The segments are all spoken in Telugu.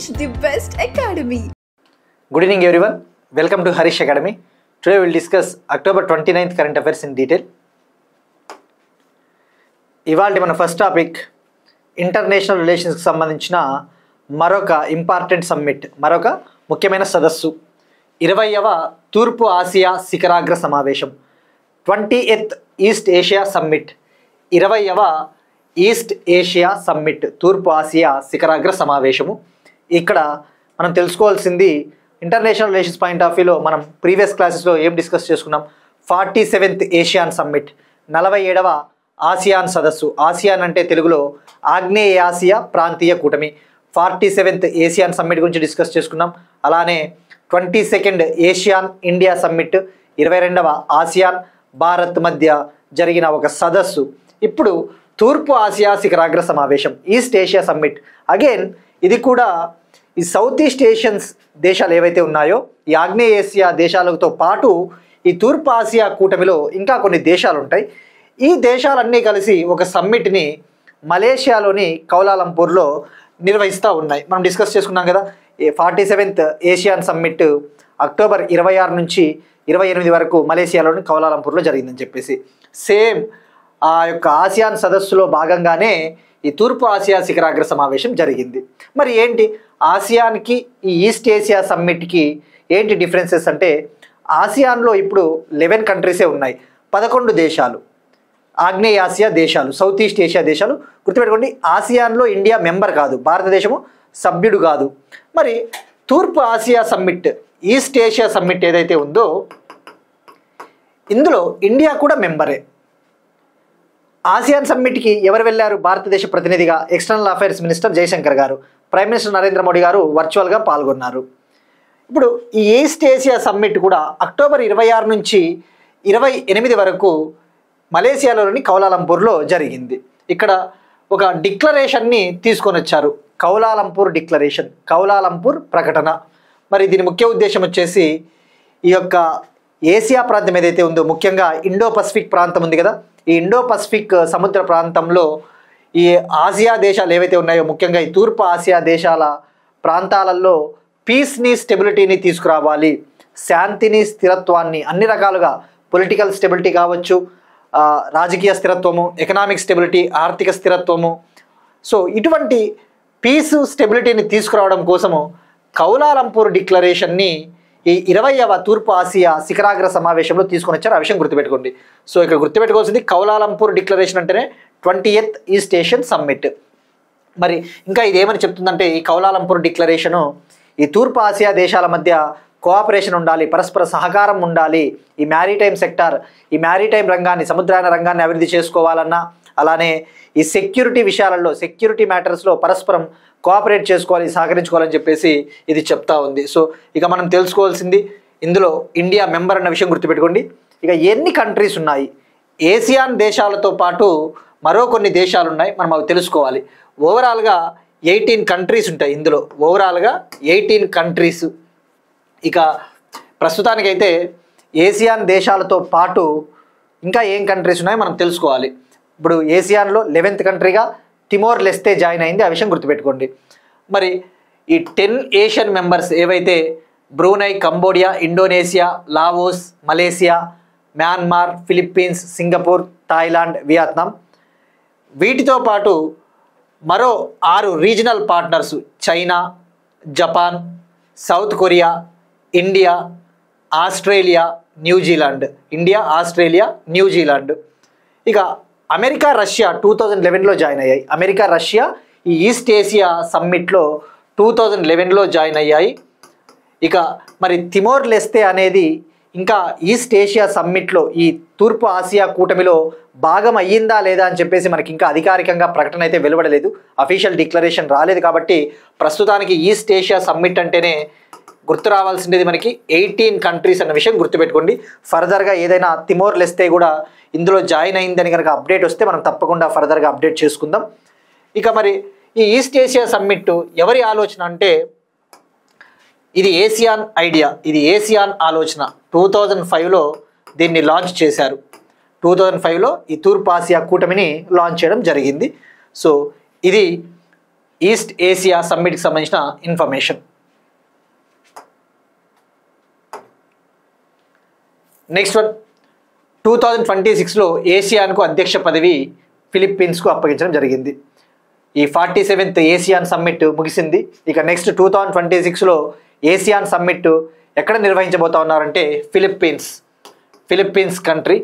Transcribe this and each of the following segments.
the best academy. Good evening everyone. Welcome to Harish Academy. Today we will discuss October 29th current affairs in detail. ఇవాల్టి మన ఫస్ట్ టాపిక్ ఇంటర్నేషనల్ రిలేషన్స్కి సంబంధించిన మరొక ఇంపార్టెంట్ సమ్మిట్, మరొక ముఖ్యమైన సదస్సు 20వ తూర్పు ఆసియా శిఖరాగ్ర సమావేశం, 20th ఈస్ట్ ఏషియా సమ్మిట్, 20వ ఈస్ట్ ఏషియా సమ్మిట్, తూర్పు ఆసియా శిఖరాగ్ర సమావేశము. ఇక్కడ మనం తెలుసుకోవాల్సింది ఇంటర్నేషనల్ రిలేషన్స్ పాయింట్ ఆఫ్ వ్యూలో మనం ప్రీవియస్ క్లాసెస్లో ఏం డిస్కస్ చేసుకున్నాం. 47th ఏషియాన్ సమ్మిట్, 47వ ఆసియాన్ సదస్సు. ఆసియాన్ అంటే తెలుగులో ఆగ్నేయ ఆసియా ప్రాంతీయ కూటమి. 47th ఏషియాన్ సమ్మిట్ గురించి డిస్కస్ చేసుకున్నాం. అలానే 22nd ఏషియాన్ ఇండియా సమ్మిట్, 22వ ఆసియాన్ భారత్ మధ్య జరిగిన ఒక సదస్సు. ఇప్పుడు తూర్పు ఆసియా శిఖరాగ్ర సమావేశం, ఈస్ట్ ఏషియా సమ్మిట్. అగైన్ ఇది కూడా ఈ సౌత్ ఈస్ట్ ఏషియన్స్ దేశాలు ఏవైతే ఉన్నాయో, ఈ ఆగ్నేయ ఏషియా దేశాలతో పాటు ఈ తూర్పు ఆసియా కూటమిలో ఇంకా కొన్ని దేశాలు ఉంటాయి. ఈ దేశాలన్నీ కలిసి ఒక సమ్మిట్ని మలేషియాలోని కౌలాలంపూర్లో నిర్వహిస్తూ ఉన్నాయి. మనం డిస్కస్ చేసుకున్నాం కదా, 47th ఏషియాన్ సమ్మిట్ అక్టోబర్ 26 నుంచి 28 వరకు మలేషియాలోని కౌలాలంపూర్లో జరిగిందని చెప్పేసి. సేమ్ ఆ యొక్క ఆసియాన్ సదస్సులో భాగంగానే ఈ తూర్పు ఆసియా శిఖరాగ్ర సమావేశం జరిగింది. మరి ఏంటి ఆసియాన్కి ఈ ఈస్ట్ ఏషియా సమ్మిట్కి ఏంటి డిఫరెన్సెస్ అంటే, ఆసియాన్లో ఇప్పుడు 11 కంట్రీసే ఉన్నాయి, 11 దేశాలు ఆగ్నేయ ఆసియా దేశాలు, సౌత్ ఈస్ట్ ఏషియా దేశాలు. గుర్తుపెట్టుకోండి, ఆసియాన్లో ఇండియా మెంబర్ కాదు, భారతదేశము సభ్యుడు కాదు. మరి తూర్పు Asia summit, east Asia summit ఏదైతే ఉందో ఇందులో ఇండియా కూడా మెంబరే. ఆసియాన్ సమ్మిట్కి ఎవరు వెళ్ళారు? భారతదేశ ప్రతినిధిగా ఎక్స్టర్నల్ అఫైర్స్ మినిస్టర్ జయశంకర్ గారు, ప్రైమ్ మినిస్టర్ నరేంద్ర మోడీ గారు వర్చువల్గా పాల్గొన్నారు. ఇప్పుడు ఈ ఈస్ట్ ఏషియా సమ్మిట్ కూడా అక్టోబర్ 26 నుంచి 28 వరకు మలేషియాలోని కౌలాలంపూర్లో జరిగింది. ఇక్కడ ఒక డిక్లరేషన్ని తీసుకొని వచ్చారు, కౌలాలంపూర్ డిక్లరేషన్, కౌలాలంపూర్ ప్రకటన. మరి దీని ముఖ్య ఉద్దేశం వచ్చేసి ఈ యొక్క ఏషియా ప్రాంతం ఏదైతే ఉందో, ముఖ్యంగా ఇండో పసిఫిక్ ప్రాంతం ఉంది కదా, ఈ ఇండో పసిఫిక్ సముద్ర ప్రాంతంలో ఈ ఆసియా దేశాలు ఏవైతే ఉన్నాయో, ముఖ్యంగా ఈ తూర్పు ఆసియా దేశాల ప్రాంతాలలో పీస్ని, స్టెబిలిటీని తీసుకురావాలి, శాంతిని, స్థిరత్వాన్ని, అన్ని రకాలుగా పొలిటికల్ స్టెబిలిటీ కావచ్చు, రాజకీయ స్థిరత్వము, ఎకనామిక్ స్టెబిలిటీ, ఆర్థిక స్థిరత్వము. సో ఇటువంటి పీస్, స్టెబిలిటీని తీసుకురావడం కోసము కౌలాలంపూర్ డిక్లరేషన్ని ఈ 20వ తూర్పు ఆసియా శిఖరాగ్ర సమావేశంలో తీసుకొని వచ్చారు. ఆ విషయం గుర్తుపెట్టుకోండి. సో ఇక్కడ గుర్తుపెట్టుకోవాల్సింది కౌలాలంపూర్ డిక్లరేషన్ అంటేనే 20th ఈస్ట్ ఏషియన్ సమ్మిట్. మరి ఇంకా ఇది ఏమని చెప్తుందంటే, ఈ కౌలాలంపూర్ డిక్లరేషను ఈ తూర్పు ఆసియా దేశాల మధ్య కోఆపరేషన్ ఉండాలి, పరస్పర సహకారం ఉండాలి, ఈ మ్యారిటైమ్ సెక్టార్, ఈ మ్యారిటైమ్ రంగాన్ని, సముద్రాయన రంగాన్ని అభివృద్ధి చేసుకోవాలన్నా, అలానే ఈ సెక్యూరిటీ విషయాలలో, సెక్యూరిటీ మ్యాటర్స్లో పరస్పరం కోఆపరేట్ చేసుకోవాలి, సహకరించుకోవాలని చెప్పేసి ఇది చెప్తా ఉంది. సో ఇక మనం తెలుసుకోవాల్సింది, ఇందులో ఇండియా మెంబర్ అన్న విషయం గుర్తుపెట్టుకోండి. ఇక ఎన్ని కంట్రీస్ ఉన్నాయి, ఏసియాన్ దేశాలతో పాటు మరో కొన్ని దేశాలు ఉన్నాయి, మనం అవి తెలుసుకోవాలి. ఓవరాల్గా 18 కంట్రీస్ ఉంటాయి ఇందులో, ఓవరాల్గా 18 కంట్రీస్. ఇక ప్రస్తుతానికైతే ఏసియాన్ దేశాలతో పాటు ఇంకా ఏం కంట్రీస్ ఉన్నాయో మనం తెలుసుకోవాలి. ఇప్పుడు ఏసియాన్లో 11th కంట్రీగా తిమోర్ లెస్తే జాయిన్ అయింది, ఆ విషయం గుర్తుపెట్టుకోండి. మరి ఈ 10 ఏషియన్ మెంబర్స్ ఏవైతే Brunei, Cambodia, Indonesia, Laos, Malaysia, Myanmar, Philippines, Singapore, Thailand, Vietnam, వీటితో పాటు మరో 6 regional partners, China, Japan, south Korea, India, Australia, New Zealand, India, Australia, New Zealand. ఇక అమెరికా, రష్యా 2011లో జాయిన్ అయ్యాయి. అమెరికా, రష్యా ఈ ఈస్ట్ ఏషియా సమ్మిట్లో 2011లో జాయిన్ అయ్యాయి. ఇక మరి తిమోర్ లెస్తే అనేది ఇంకా ఈస్ట్ ఏషియా సమ్మిట్లో, ఈ తూర్పు ఆసియా కూటమిలో భాగం అయ్యిందా లేదా అని చెప్పేసి మనకి ఇంకా అధికారికంగా ప్రకటన అయితే వెలువడలేదు, అఫీషియల్ డిక్లరేషన్ రాలేదు. కాబట్టి ప్రస్తుతానికి ఈస్ట్ ఏషియా సమ్మిట్ అంటేనే గుర్తు రావాల్సింది మనకి 18 కంట్రీస్ అన్న విషయం గుర్తుపెట్టుకోండి. ఫర్దర్గా ఏదైనా తిమోర్ లెస్తే కూడా ఇందులో జాయిన్ అయిందని కనుక అప్డేట్ వస్తే మనం తప్పకుండా ఫర్దర్గా అప్డేట్ చేసుకుందాం. ఇక మరి ఈ ఈస్ట్ ఏషియా సమ్మిట్ ఎవరి ఆలోచన అంటే, ఇది ఏసియాన్ ఐడియా, ఇది ఏసియాన్ ఆలోచన. 2005లో దీన్ని లాంచ్ చేశారు. 2005లో ఈ తూర్పు ఆసియా కూటమిని లాంచ్ చేయడం జరిగింది. సో ఇది ఈస్ట్ ఏసియా సమ్మిట్కి సంబంధించిన ఇన్ఫర్మేషన్. నెక్స్ట్ వన్, 2026లో ఏసియాన్కు అధ్యక్ష పదవి ఫిలిప్పీన్స్కు అప్పగించడం జరిగింది. ఈ 47th ఏసియాన్ సమ్మిట్ ముగిసింది. ఇక నెక్స్ట్ 2026లో ఏసియాన్ సమ్మిట్ ఎక్కడ నిర్వహించబోతా ఉన్నారంటే ఫిలిప్పీన్స్ కంట్రీ.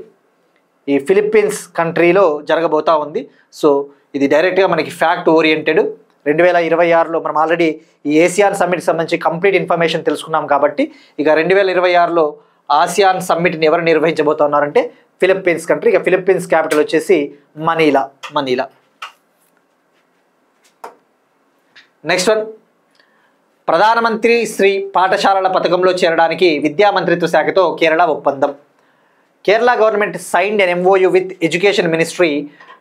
ఈ ఫిలిప్పీన్స్ కంట్రీలో జరగబోతా ఉంది. సో ఇది డైరెక్ట్గా మనకి ఫ్యాక్ట్ ఓరియంటెడ్. 2026లో మనం ఆల్రెడీ ఈ ఏసియాన్ సమ్మిట్కి సంబంధించి కంప్లీట్ ఇన్ఫర్మేషన్ తెలుసుకున్నాం కాబట్టి ఇక 2026లో ఆసియాన్ సమ్మిట్ని ఎవరు నిర్వహించబోతా ఉన్నారంటే ఫిలిప్పీన్స్ కంట్రీ. ఇక ఫిలిప్పీన్స్ క్యాపిటల్ వచ్చేసి మనీలా. నెక్స్ట్ వన్, ప్రధానమంత్రి శ్రీ పాఠశాలల పథకంలో చేరడానికి విద్యా మంత్రిత్వ శాఖతో కేరళ ఒప్పందం. Kerala government signed an MOU with Education Ministry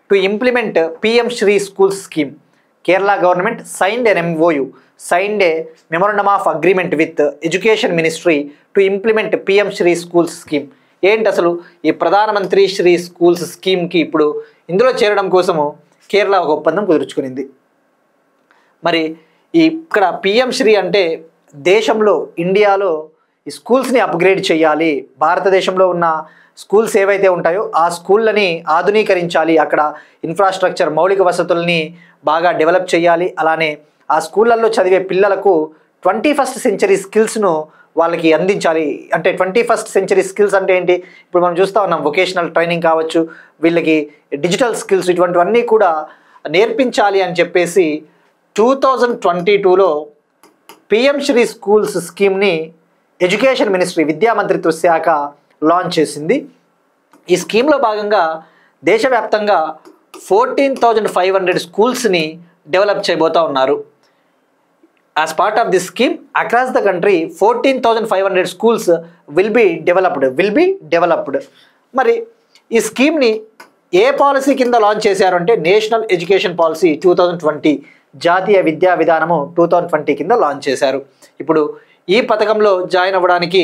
to implement PM Shri Schools scheme. Kerala government signed an MOU, signed a memorandum of agreement with Education Ministry to implement PM Shri Schools scheme. ఏంటి అసలు ఈ ప్రధానమంత్రి శ్రీ స్కూల్స్ స్కీమ్కి ఇప్పుడు ఇందులో చేరడం కోసము కేరళ ఒక ఒప్పందం కుదుర్చుకునింది. మరి ఇక్కడ పిఎం శ్రీ అంటే దేశంలో ఇండియాలో ఈ స్కూల్స్ని అప్గ్రేడ్ చేయాలి, భారతదేశంలో ఉన్న స్కూల్స్ ఏవైతే ఉంటాయో ఆ స్కూళ్ళని ఆధునీకరించాలి, అక్కడ ఇన్ఫ్రాస్ట్రక్చర్ మౌలిక వసతుల్ని బాగా డెవలప్ చేయాలి, అలానే ఆ స్కూళ్ళల్లో చదివే పిల్లలకు 21st century స్కిల్స్ను వాళ్ళకి అందించాలి. అంటే 21st century స్కిల్స్ అంటే ఏంటి, ఇప్పుడు మనం చూస్తూ ఉన్నాం వొకేషనల్ ట్రైనింగ్ కావచ్చు, వీళ్ళకి డిజిటల్ స్కిల్స్, ఇటువంటివన్నీ కూడా నేర్పించాలి అని చెప్పేసి 2022లో పిఎం శ్రీ స్కూల్స్ స్కీమ్ని ఎడ్యుకేషన్ మినిస్ట్రీ విద్యా మంత్రిత్వ శాఖ లాంచ్ చేసింది. ఈ స్కీమ్లో భాగంగా దేశవ్యాప్తంగా 14,500 స్కూల్స్ని డెవలప్ చేయబోతూ ఉన్నారు. As part of this scheme across the country 14,500 schools will be developed. మరి ఈ స్కీమ్ని ఏ పాలసీ కింద లాంచ్ చేశారు అంటే నేషనల్ ఎడ్యుకేషన్ పాలసీ 2020, జాతీయ విద్యా విధానము 2020 కింద లాంచ్ చేశారు. ఇప్పుడు ఈ పథకంలో జాయిన్ అవ్వడానికి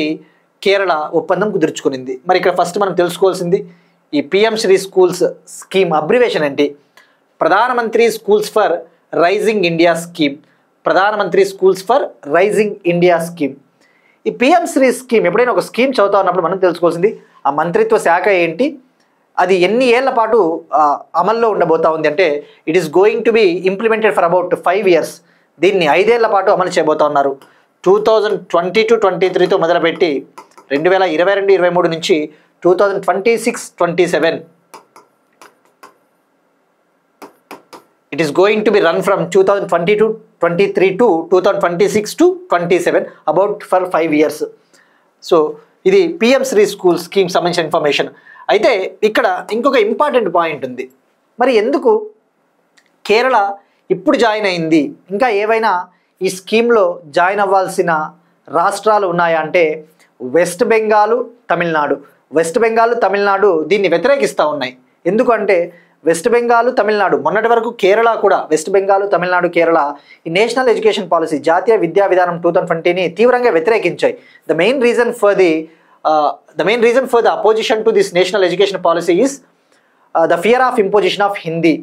కేరళ ఒప్పందం కుదుర్చుకునింది. మరి ఇక్కడ ఫస్ట్ మనం తెలుసుకోవాల్సింది ఈ PM Shri schools scheme abbreviation ఏంటి? Pradhan Mantri schools for rising India scheme. Pradhan Mantri schools for rising India scheme. ఈ పిఎం శ్రీ స్కీమ్ ఎప్పుడైనా ఒక స్కీమ్ చదువుతా ఉన్నప్పుడు మనం తెలుసుకోవాల్సింది ఆ మంత్రిత్వ శాఖ ఏంటి, అది ఎన్ని ఏళ్ల పాటు అమల్లో ఉండబోతా ఉంది అంటే it is going to be implemented for about 5 years. దీన్ని 5 ఏళ్ల పాటు అమలు చేయబోతా ఉన్నారు. 2022-23తో మొదలుపెట్టి 2022-23 నుంచి 2026-27 it is going to be run from 2022-23 to 2026-27 about for 5 years. So ఇది పిఎం శ్రీ స్కూల్ స్కీమ్ సంబంధించిన ఇన్ఫర్మేషన్. అయితే ఇక్కడ ఇంకొక ఇంపార్టెంట్ పాయింట్ ఉంది. మరి ఎందుకు కేరళ ఇప్పుడు జాయిన్ అయింది, ఇంకా ఏవైనా ఈ స్కీమ్లో జాయిన్ అవ్వాల్సిన రాష్ట్రాలు ఉన్నాయా అంటే వెస్ట్ బెంగాల్, తమిళనాడు దీన్ని వ్యతిరేకిస్తూ ఉన్నాయి. ఎందుకంటే వెస్ట్ బెంగాల్, తమిళనాడు మొన్నటి వరకు కేరళ కూడా వెస్ట్ బెంగాల్, తమిళనాడు, కేరళ ఈ నేషనల్ ఎడ్యుకేషన్ పాలసీ జాతీయ విద్యా విధానం 2020ని తీవ్రంగా వ్యతిరేకించాయి. The main reason for the opposition to this national education policy is the fear of imposition of Hindi.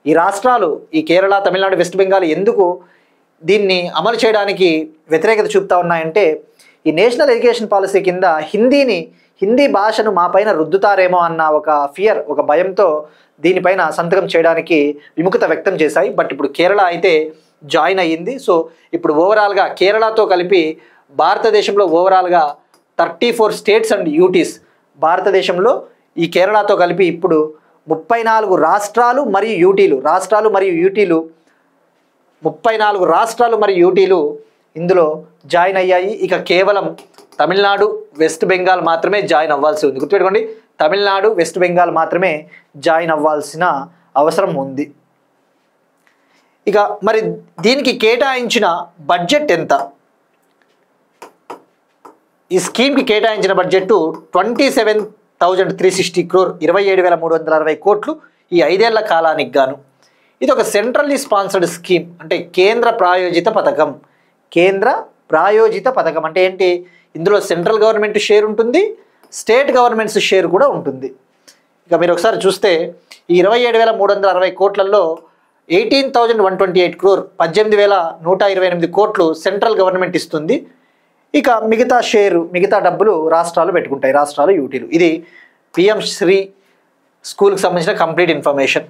ఈ రాష్ట్రాలు ఈ కేరళ, తమిళనాడు, వెస్ట్ బెంగాల్ ఎందుకు దీన్ని అమలు చేయడానికి వ్యతిరేకత చూపుతా ఉన్నాయంటే ఈ నేషనల్ ఎడ్యుకేషన్ పాలసీ కింద హిందీ భాషను మా పైన రుద్దుతారేమో అన్న ఒక ఫియర్, ఒక భయంతో దీనిపైన సంతకం చేయడానికి విముఖత వ్యక్తం చేశాయి. బట్ ఇప్పుడు కేరళ అయితే జాయిన్ అయ్యింది. సో ఇప్పుడు ఓవరాల్గా కేరళతో కలిపి భారతదేశంలో ఓవరాల్గా 34 స్టేట్స్ అండ్ యూటీస్, భారతదేశంలో ఈ కేరళతో కలిపి ఇప్పుడు 34 రాష్ట్రాలు మరియు యూటీలు 34 రాష్ట్రాలు మరియు యూటీలు ఇందులో జాయిన్ అయ్యాయి. ఇక కేవలం తమిళనాడు, వెస్ట్ బెంగాల్ మాత్రమే జాయిన్ అవ్వాల్సి ఉంది. గుర్తుపెట్టుకోండి, తమిళనాడు, వెస్ట్ బెంగాల్ మాత్రమే జాయిన్ అవ్వాల్సిన అవసరం ఉంది. ఇక మరి దీనికి కేటాయించిన బడ్జెట్ ఎంత? ఈ స్కీమ్కి కేటాయించిన బడ్జెట్ 27,360 crore, 27,360 కోట్లు ఈ 5 ఏళ్ల కాలానికి గాను. ఇది ఒక సెంట్రల్లీ స్పాన్సర్డ్ స్కీమ్, అంటే కేంద్ర ప్రాయోజిత పథకం అంటే ఏంటి? ఇందులో సెంట్రల్ గవర్నమెంట్ షేర్ ఉంటుంది, స్టేట్ గవర్నమెంట్స్ షేర్ కూడా ఉంటుంది. ఇక మీరు ఒకసారి చూస్తే ఈ 27,360 కోట్లలో 18,128 crore 18,128 కోట్లు సెంట్రల్ గవర్నమెంట్ ఇస్తుంది. ఇక మిగతా డబ్బులు రాష్ట్రాలు పెట్టుకుంటాయి, రాష్ట్రాలు యూటీలు. ఇది పిఎం శ్రీ స్కూల్కి సంబంధించిన కంప్లీట్ ఇన్ఫర్మేషన్.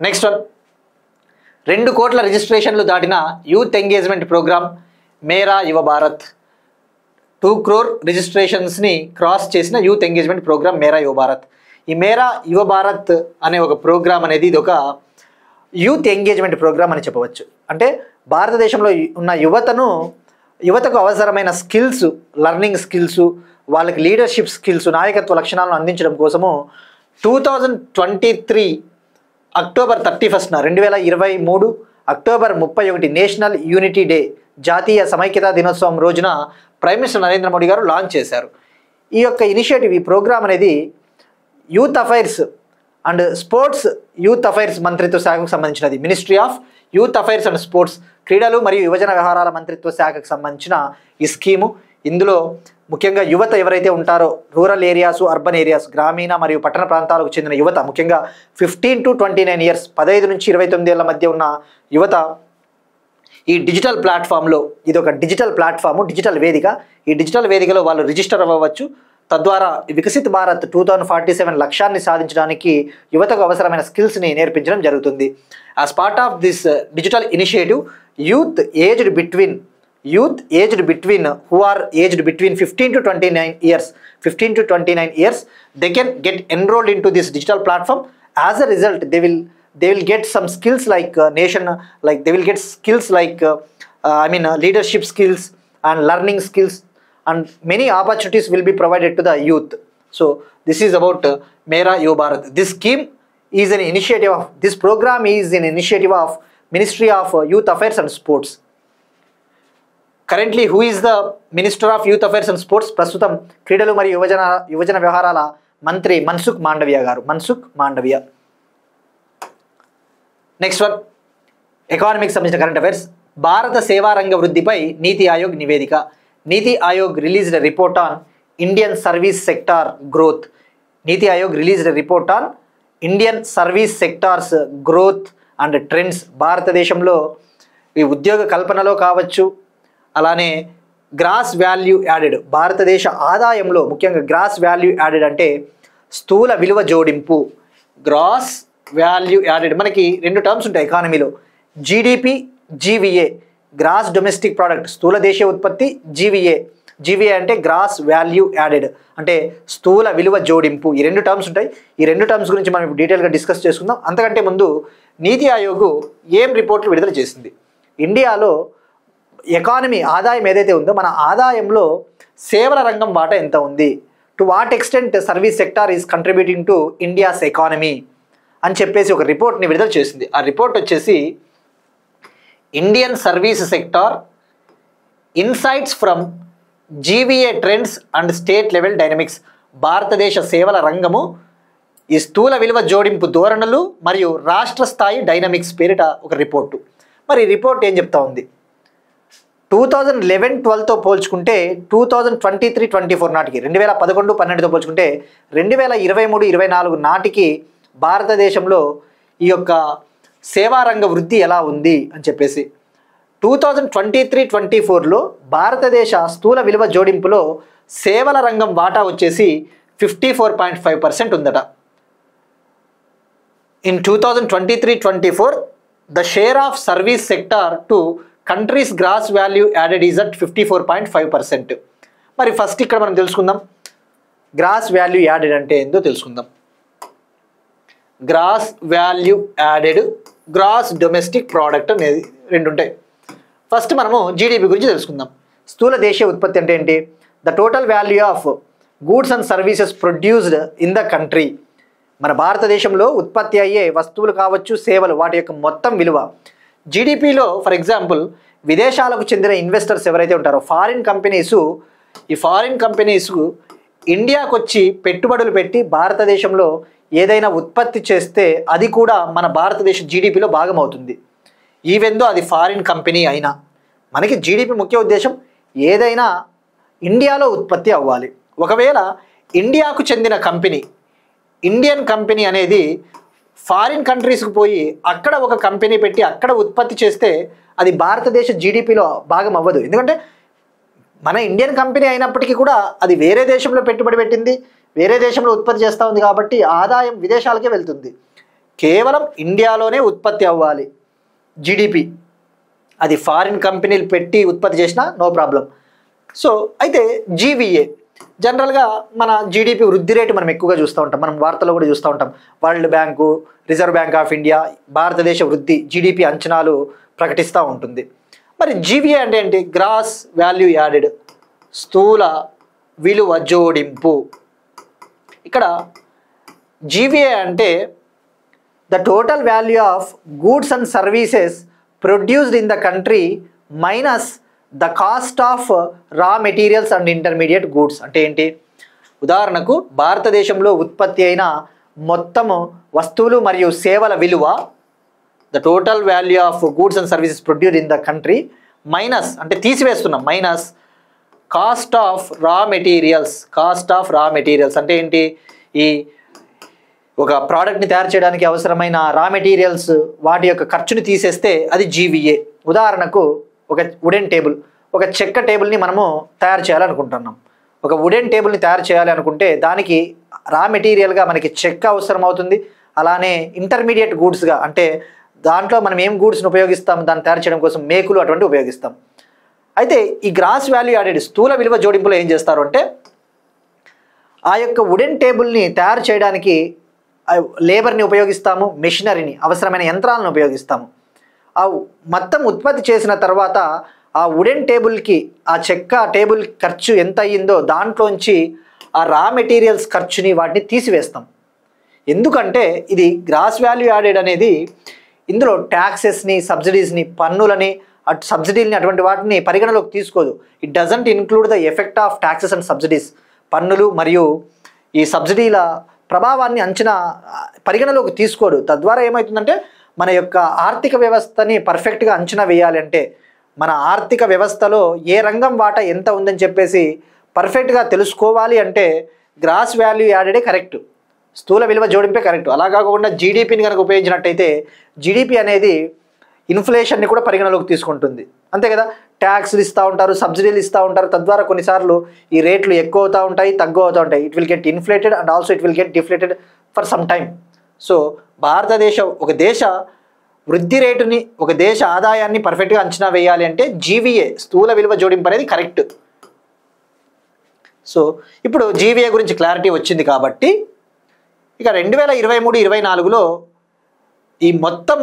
నెక్స్ట్ వన్, 2 కోట్ల రిజిస్ట్రేషన్లు దాటిన యూత్ ఎంగేజ్మెంట్ ప్రోగ్రామ్ మేరా యువ భారత్. 2 crore రిజిస్ట్రేషన్స్ని క్రాస్ చేసిన యూత్ ఎంగేజ్మెంట్ ప్రోగ్రామ్ మేరా యువ భారత్. ఈ మేరా యువ భారత్ అనే ఒక ప్రోగ్రామ్ అనేది ఇది ఒక యూత్ ఎంగేజ్మెంట్ ప్రోగ్రామ్ అని చెప్పవచ్చు. అంటే భారతదేశంలో ఉన్న యువతకు అవసరమైన స్కిల్స్, లర్నింగ్ స్కిల్స్, వాళ్ళకి లీడర్షిప్ స్కిల్స్, నాయకత్వ లక్షణాలను అందించడం కోసము 2023 అక్టోబర్ 31న 2023 అక్టోబర్ 31 నేషనల్ యూనిటీ డే, జాతీయ సమైక్యతా దినోత్సవం రోజున ప్రైమ్ మినిస్టర్ నరేంద్ర మోడీ గారు లాంచ్ చేశారు. ఈ యొక్క ఇనిషియేటివ్, ఈ ప్రోగ్రామ్ అనేది youth affairs and sports youth affairs మంత్రిత్వ శాఖకు సంబంధించినది. Ministry of youth affairs and sports, క్రీడలు మరియు యువజన వ్యవహారాల మంత్రిత్వ శాఖకు సంబంధించిన ఈ స్కీము. ఇందులో ముఖ్యంగా యువత ఎవరైతే ఉంటారో, రూరల్ ఏరియాస్, అర్బన్ ఏరియాస్, గ్రామీణ మరియు పట్టణ ప్రాంతాలకు చెందిన యువత, ముఖ్యంగా 15 to 29 ఇయర్స్, 15 నుంచి 29 ఏళ్ల మధ్య ఉన్న యువత ఈ డిజిటల్ ప్లాట్ఫామ్లో, ఇది ఒక డిజిటల్ ప్లాట్ఫాము, డిజిటల్ వేదిక. ఈ డిజిటల్ వేదికలో వాళ్ళు రిజిస్టర్ అవ్వవచ్చు. తద్వారా వికసిత్ భారత్ 2047 లక్ష్యాన్ని సాధించడానికి యువతకు అవసరమైన స్కిల్స్ని నేర్పించడం జరుగుతుంది. As part of this digital initiative, youth aged between who are aged between 15 to 29 years, they can get enrolled into this digital platform. As a result, they will get some skills like leadership skills and learning skills, and many opportunities will be provided to the youth. So this is about Mera Yuva Bharat. This scheme is an initiative of, this program is an initiative of Ministry of Youth Affairs and Sports. Currently, who is the Minister of Youth Affairs and Sports? ప్రస్తుతం క్రీడలు మరియు యువజన వ్యవహారాల మంత్రి మన్సుఖ్ మాండవియా గారు. నెక్స్ట్ వన్, ఎకానమీకి సంబంధించిన కరెంట్ అఫైర్స్. భారత సేవా రంగ వృద్ధిపై నీతి ఆయోగ్ నివేదిక. NITI Aayog released report on Indian service sector growth. NITI Aayog released report on Indian service sectors growth and trends. భారతదేశంలో ఈ ఉద్యోగ కల్పనలో కావచ్చు, అలానే గ్రాస్ వాల్యూ యాడెడ్, భారతదేశ ఆదాయంలో ముఖ్యంగా గ్రాస్ వాల్యూ యాడెడ్ అంటే స్థూల విలువ జోడింపు. గ్రాస్ వాల్యూ యాడెడ్ మనకి 2 టర్మ్స్ ఉంటాయి ఎకానమీలో, GDP, GVA. Gross domestic product స్థూల దేశీయ ఉత్పత్తి, జీవీఏ అంటే గ్రాస్ వాల్యూ యాడెడ్ అంటే స్థూల విలువ జోడింపు. ఈ 2 టర్మ్స్ ఉంటాయి. ఈ 2 టర్మ్స్ గురించి మనం డీటెయిల్గా డిస్కస్ చేసుకుందాం. అంతకంటే ముందు నీతి ఆయోగ్ ఏం రిపోర్ట్లు విడుదల చేసింది? ఇండియాలో ఎకానమీ ఆదాయం ఏదైతే ఉందో, మన ఆదాయంలో సేవల రంగం వాటా ఎంత ఉంది, to what extent service sector is contributing to India's economy అని చెప్పేసి ఒక రిపోర్ట్ని విడుదల చేసింది. ఆ రిపోర్ట్ వచ్చేసి Indian service sector insights from GVA trends and state level dynamics. భారతదేశ సేవల రంగము ఈ స్థూల విలువ జోడింపు ధోరణులు మరియు రాష్ట్ర స్థాయి డైనమిక్స్ పేరిట ఒక రిపోర్టు. మరి ఈ రిపోర్ట్ ఏం చెప్తా ఉంది? 2011-12తో పోల్చుకుంటే 2023-24 నాటికి, 2011-12తో పోల్చుకుంటే 2023-24 నాటికి భారతదేశంలో ఈ యొక్క సేవారంగ వృద్ధి ఎలా ఉంది అని చెప్పేసి 2023-24లో భారతదేశ స్థూల విలువ జోడింపులో సేవల రంగం వాటా వచ్చేసి 54.5% ఉందట. In 2023-24 the share of service sector to country's gross value added is at 54.5%. మరి ఫస్ట్ ఇక్కడ మనం తెలుసుకుందాం, గ్రాస్ వాల్యూ యాడెడ్ అంటే ఏందో తెలుసుకుందాం. Gross value added, gross domestic product అనేది 2 ఉంటాయి. ఫస్ట్ మనము జీడిపి గురించి తెలుసుకుందాం. స్థూల దేశీయ ఉత్పత్తి అంటే ఏంటి? The total value of goods and services produced in the country. మన భారతదేశంలో ఉత్పత్తి అయ్యే వస్తువులు కావచ్చు, సేవలు, వాటి యొక్క మొత్తం విలువ. జీడిపిలో ఫర్ ఎగ్జాంపుల్ విదేశాలకు చెందిన ఇన్వెస్టర్స్ ఎవరైతే ఉంటారో, ఫారిన్ కంపెనీస్ ఇండియాకు వచ్చి పెట్టుబడులు పెట్టి భారతదేశంలో ఏదైనా ఉత్పత్తి చేస్తే అది కూడా మన భారతదేశ జీడిపిలో భాగం అవుతుంది. ఈవెందో అది ఫారిన్ కంపెనీ అయినా. మనకి జీడిపి ముఖ్య ఉద్దేశం ఏదైనా ఇండియాలో ఉత్పత్తి అవ్వాలి. ఒకవేళ ఇండియాకు చెందిన కంపెనీ ఇండియన్ కంపెనీ అనేది ఫారిన్ కంట్రీస్కి పోయి అక్కడ ఒక కంపెనీ పెట్టి అక్కడ ఉత్పత్తి చేస్తే అది భారతదేశ జీడిపిలో భాగం అవ్వదు. ఎందుకంటే మన ఇండియన్ కంపెనీ అయినప్పటికీ కూడా అది వేరే దేశంలో పెట్టుబడి పెట్టింది, వేరే దేశంలో ఉత్పత్తి చేస్తూ ఉంది కాబట్టి ఆదాయం విదేశాలకే వెళ్తుంది. కేవలం ఇండియాలోనే ఉత్పత్తి అవ్వాలి జీడిపి. అది ఫారిన్ కంపెనీలు పెట్టి ఉత్పత్తి చేసినా నో ప్రాబ్లం. సో అయితే జీవీఏ జనరల్గా మన జీడిపి వృద్ధి రేటు మనం ఎక్కువగా చూస్తూ ఉంటాం, మనం వార్తల్లో కూడా చూస్తూ ఉంటాం. World bank, reserve bank of India భారతదేశ వృద్ధి జీడిపి అంచనాలు ప్రకటిస్తూ ఉంటుంది. మరి జీవీఏ అంటే ఏంటి? గ్రాస్ వాల్యూ యాడెడ్, స్థూల విలువ జోడింపు. ఇక్కడ జీవీఏ అంటే the total value of goods and services produced in the country minus the cost of raw materials and intermediate goods. అంటే ఏంటి? ఉదాహరణకు భారతదేశంలో ఉత్పత్తి అయిన మొత్తము వస్తువులు మరియు సేవల విలువ, the total value of goods and services produced in the country minus అంటే తీసివేస్తున్నాం, minus cost of raw materials. Cost of raw materials అంటే ఏంటి? ఈ ఒక ప్రోడక్ట్ని తయారు చేయడానికి అవసరమైన రా మెటీరియల్స్ వాటి యొక్క ఖర్చుని తీసేస్తే అది జీవీఏ. ఉదాహరణకు ఒక వుడెన్ టేబుల్, ఒక చెక్క టేబుల్ని మనము తయారు చేయాలనుకుంటున్నాం. ఒక వుడెన్ టేబుల్ని తయారు చేయాలి అనుకుంటే దానికి రా మెటీరియల్గా మనకి చెక్క అవసరం అవుతుంది. అలానే ఇంటర్మీడియట్ గూడ్స్గా అంటే దాంట్లో మనం ఏం గూడ్స్ని ఉపయోగిస్తాం దాన్ని తయారు చేయడం కోసం మేకులు అటువంటి ఉపయోగిస్తాం. అయితే ఈ గ్రాస్ వాల్యూ యాడెడ్ స్థూల విలువ జోడింపులో ఏం చేస్తారు అంటే ఆ యొక్క వుడెన్ టేబుల్ని తయారు చేయడానికి లేబర్ని ఉపయోగిస్తాము, మెషినరీని అవసరమైన యంత్రాలను ఉపయోగిస్తాము. ఆ మొత్తం ఉత్పత్తి చేసిన తర్వాత ఆ వుడెన్ టేబుల్కి ఆ చెక్క టేబుల్ ఖర్చు ఎంత అయ్యిందో దాంట్లోంచి ఆ రా మెటీరియల్స్ ఖర్చుని వాటిని తీసివేస్తాం. ఎందుకంటే ఇది గ్రాస్ వాల్యూ యాడెడ్ అనేది ఇందులో ట్యాక్సెస్ని, సబ్సిడీస్ని, పన్నులని, అటు సబ్సిడీలని అటువంటి వాటిని పరిగణలోకి తీసుకోదు. It doesn't include the effect of taxes and subsidies. పన్నులు మరియు ఈ సబ్సిడీల ప్రభావాన్ని అంచనా పరిగణలోకి తీసుకోడు. తద్వారా ఏమవుతుందంటే మన యొక్క ఆర్థిక వ్యవస్థని పర్ఫెక్ట్గా అంచనా వేయాలి అంటే మన ఆర్థిక వ్యవస్థలో ఏ రంగం వాటా ఎంత ఉందని చెప్పేసి పర్ఫెక్ట్గా తెలుసుకోవాలి అంటే గ్రాస్ వాల్యూ యాడెడే కరెక్ట్, స్థూల విలువ జోడింపే కరెక్ట్. అలా కాకుండా జీడిపిని కనుక ఉపయోగించినట్టయితే జీడిపి అనేది ఇన్ఫ్లేషన్ని కూడా పరిగణలోకి తీసుకుంటుంది, అంతే కదా. ట్యాక్స్లు ఇస్తూ ఉంటారు, సబ్సిడీలు ఇస్తూ ఉంటారు, తద్వారా కొన్నిసార్లు ఈ రేట్లు ఎక్కువ అవుతూ ఉంటాయి, తగ్గు అవుతూ ఉంటాయి. It will get inflated and also it will get deflated for some time. So భారతదేశం ఒక దేశ వృద్ధి రేటుని, ఒక దేశ ఆదాయాన్ని పర్ఫెక్ట్గా అంచనా వేయాలి అంటే జీవీఏ స్థూల విలువ జోడింపు అనేది కరెక్ట్. సో ఇప్పుడు జీవీఏ గురించి క్లారిటీ వచ్చింది కాబట్టి ఇక 2023-24లో ఈ మొత్తం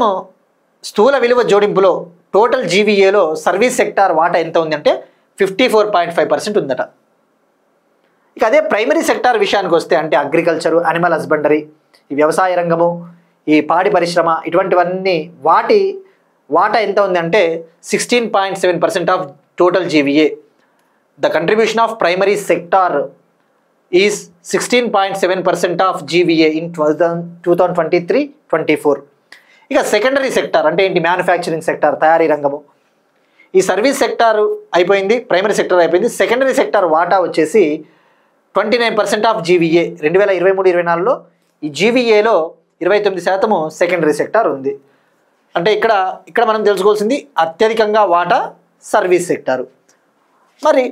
స్థూల విలువ జోడింపులో టోటల్ జీవీఏలో సర్వీస్ సెక్టార్ వాటా ఎంత ఉంది అంటే 54.5% ఉందట. ఇక అదే ప్రైమరీ సెక్టార్ విషయానికి వస్తే అంటే అగ్రికల్చరు, యానిమల్ హస్బెండరీ, ఈ వ్యవసాయ రంగము, ఈ పాడి పరిశ్రమ ఇటువంటివన్నీ వాటి వాటా ఎంత ఉంది అంటే 16.7% of total GVA. The contribution of primary sector is 16.7% of GVA in 2023-24. ఇక సెకండరీ సెక్టార్ అంటే ఏంటి? మ్యానుఫ్యాక్చరింగ్ సెక్టార్, తయారీ రంగము. ఈ సర్వీస్ సెక్టార్ అయిపోయింది, ప్రైమరీ సెక్టార్ అయిపోయింది. సెకండరీ సెక్టార్ వాటా వచ్చేసి 29% ఆఫ్ జీవీఏ. 2023-24లో ఈ జీవీఏలో 29% సెకండరీ సెక్టార్ ఉంది. అంటే ఇక్కడ మనం తెలుసుకోవాల్సింది అత్యధికంగా వాటా సర్వీస్ సెక్టారు. మరి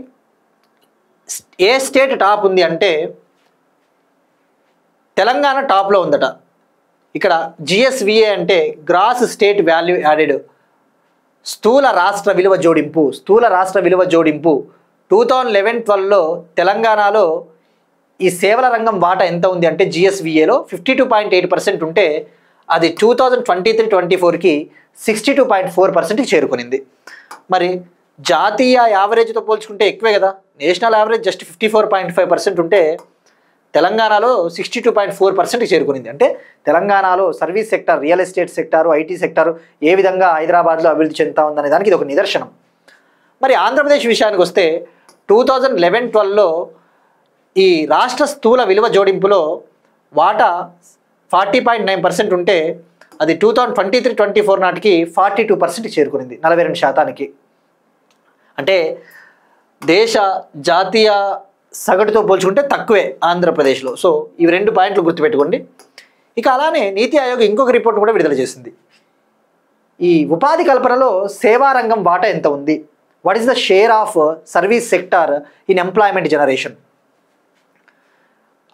ఏ స్టేట్ టాప్ ఉంది అంటే తెలంగాణ టాప్లో ఉందట. ఇక్కడ జిఎస్విఏ అంటే గ్రాస్ స్టేట్ వాల్యూ యాడెడ్, స్థూల రాష్ట్ర విలువ జోడింపు. స్థూల రాష్ట్ర విలువ జోడింపు 2011-12లో తెలంగాణలో ఈ సేవల రంగం వాటా ఎంత ఉంది అంటే జిఎస్విఏలో 52.8% ఉంటే అది 2023-24కి 62.4%కి చేరుకునింది. మరి జాతీయ యావరేజ్తో పోల్చుకుంటే ఎక్కువే కదా. నేషనల్ యావరేజ్ జస్ట్ 54.5% ఉంటే తెలంగాణలో 62.4%కి చేరుకునింది. అంటే తెలంగాణలో service sector, real estate sector, IT sector ఏ విధంగా హైదరాబాద్లో అభివృద్ధి చెందుతా ఉందనే దానికి ఇది ఒక నిదర్శనం. మరి ఆంధ్రప్రదేశ్ విషయానికి వస్తే 2011-12లో ఈ రాష్ట్ర స్థూల విలువ జోడింపులో వాటా 40.9% ఉంటే అది 2023-24 నాటికి 42%కి చేరుకునింది, 42%. అంటే దేశ జాతీయ సగటుతో పోల్చుకుంటే తక్కువే ఆంధ్రప్రదేశ్లో. సో ఇవి 2 పాయింట్లు గుర్తుపెట్టుకోండి. ఇక అలానే నీతి ఆయోగ్ ఇంకొక రిపోర్ట్ కూడా విడుదల చేసింది. ఈ ఉపాధి కల్పనలో సేవా రంగం వాటా ఎంత ఉంది, what is the share of service sector in employment generation.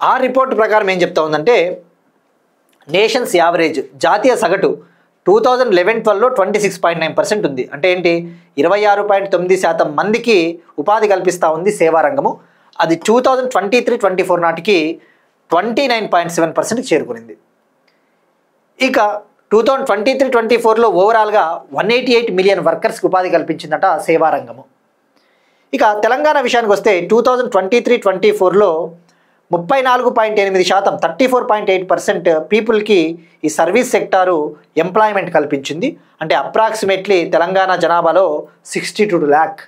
ఆ రిపోర్ట్ ప్రకారం ఏం చెప్తా ఉందంటే నేషన్స్ యావరేజ్ జాతీయ సగటు 2011-12లో 26.9% ఉంది. అంటే ఏంటి, 26.9% మందికి ఉపాధి కల్పిస్తూ ఉంది సేవా రంగము. అది 2023-24 నాటికి 29.7% చేరుకునింది. ఇక 2023-24లో ఓవరాల్గా 188 మిలియన్ వర్కర్స్కి ఉపాధి కల్పించిందట సేవా రంగము. ఇక తెలంగాణ విషయానికి వస్తే 2023-24లో 34.8%, 34.8% పీపుల్కి ఈ సర్వీస్ సెక్టారు ఎంప్లాయ్మెంట్ కల్పించింది. అంటే అప్రాక్సిమేట్లీ తెలంగాణ జనాభాలో 62 lakh.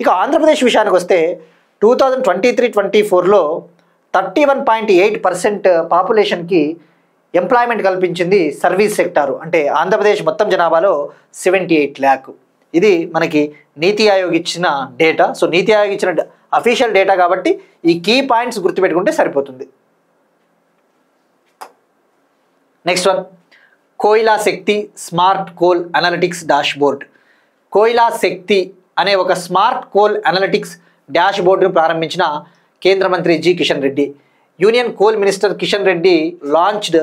ఇక ఆంధ్రప్రదేశ్ విషయానికి వస్తే 2023-24లో 31.8% పాపులేషన్కి ఎంప్లాయ్మెంట్ కల్పించింది సర్వీస్ సెక్టారు. అంటే ఆంధ్రప్రదేశ్ మొత్తం జనాభాలో 78 lakh. ఇది మనకి నీతి ఆయోగ్ ఇచ్చిన డేటా. సో నీతి ఆయోగ్ ఇచ్చిన అఫీషియల్ డేటా కాబట్టి ఈ కీ పాయింట్స్ గుర్తుపెట్టుకుంటే సరిపోతుంది. నెక్స్ట్ వన్, కోయిలా Shakti smart coal analytics dashboard. కోయిలా శక్తి అనే ఒక స్మార్ట్ కోల్ అనలిటిక్స్ డాష్బోర్డును ప్రారంభించిన కేంద్ర మంత్రి G Kishan Reddy. Union coal minister Kishan Reddy launched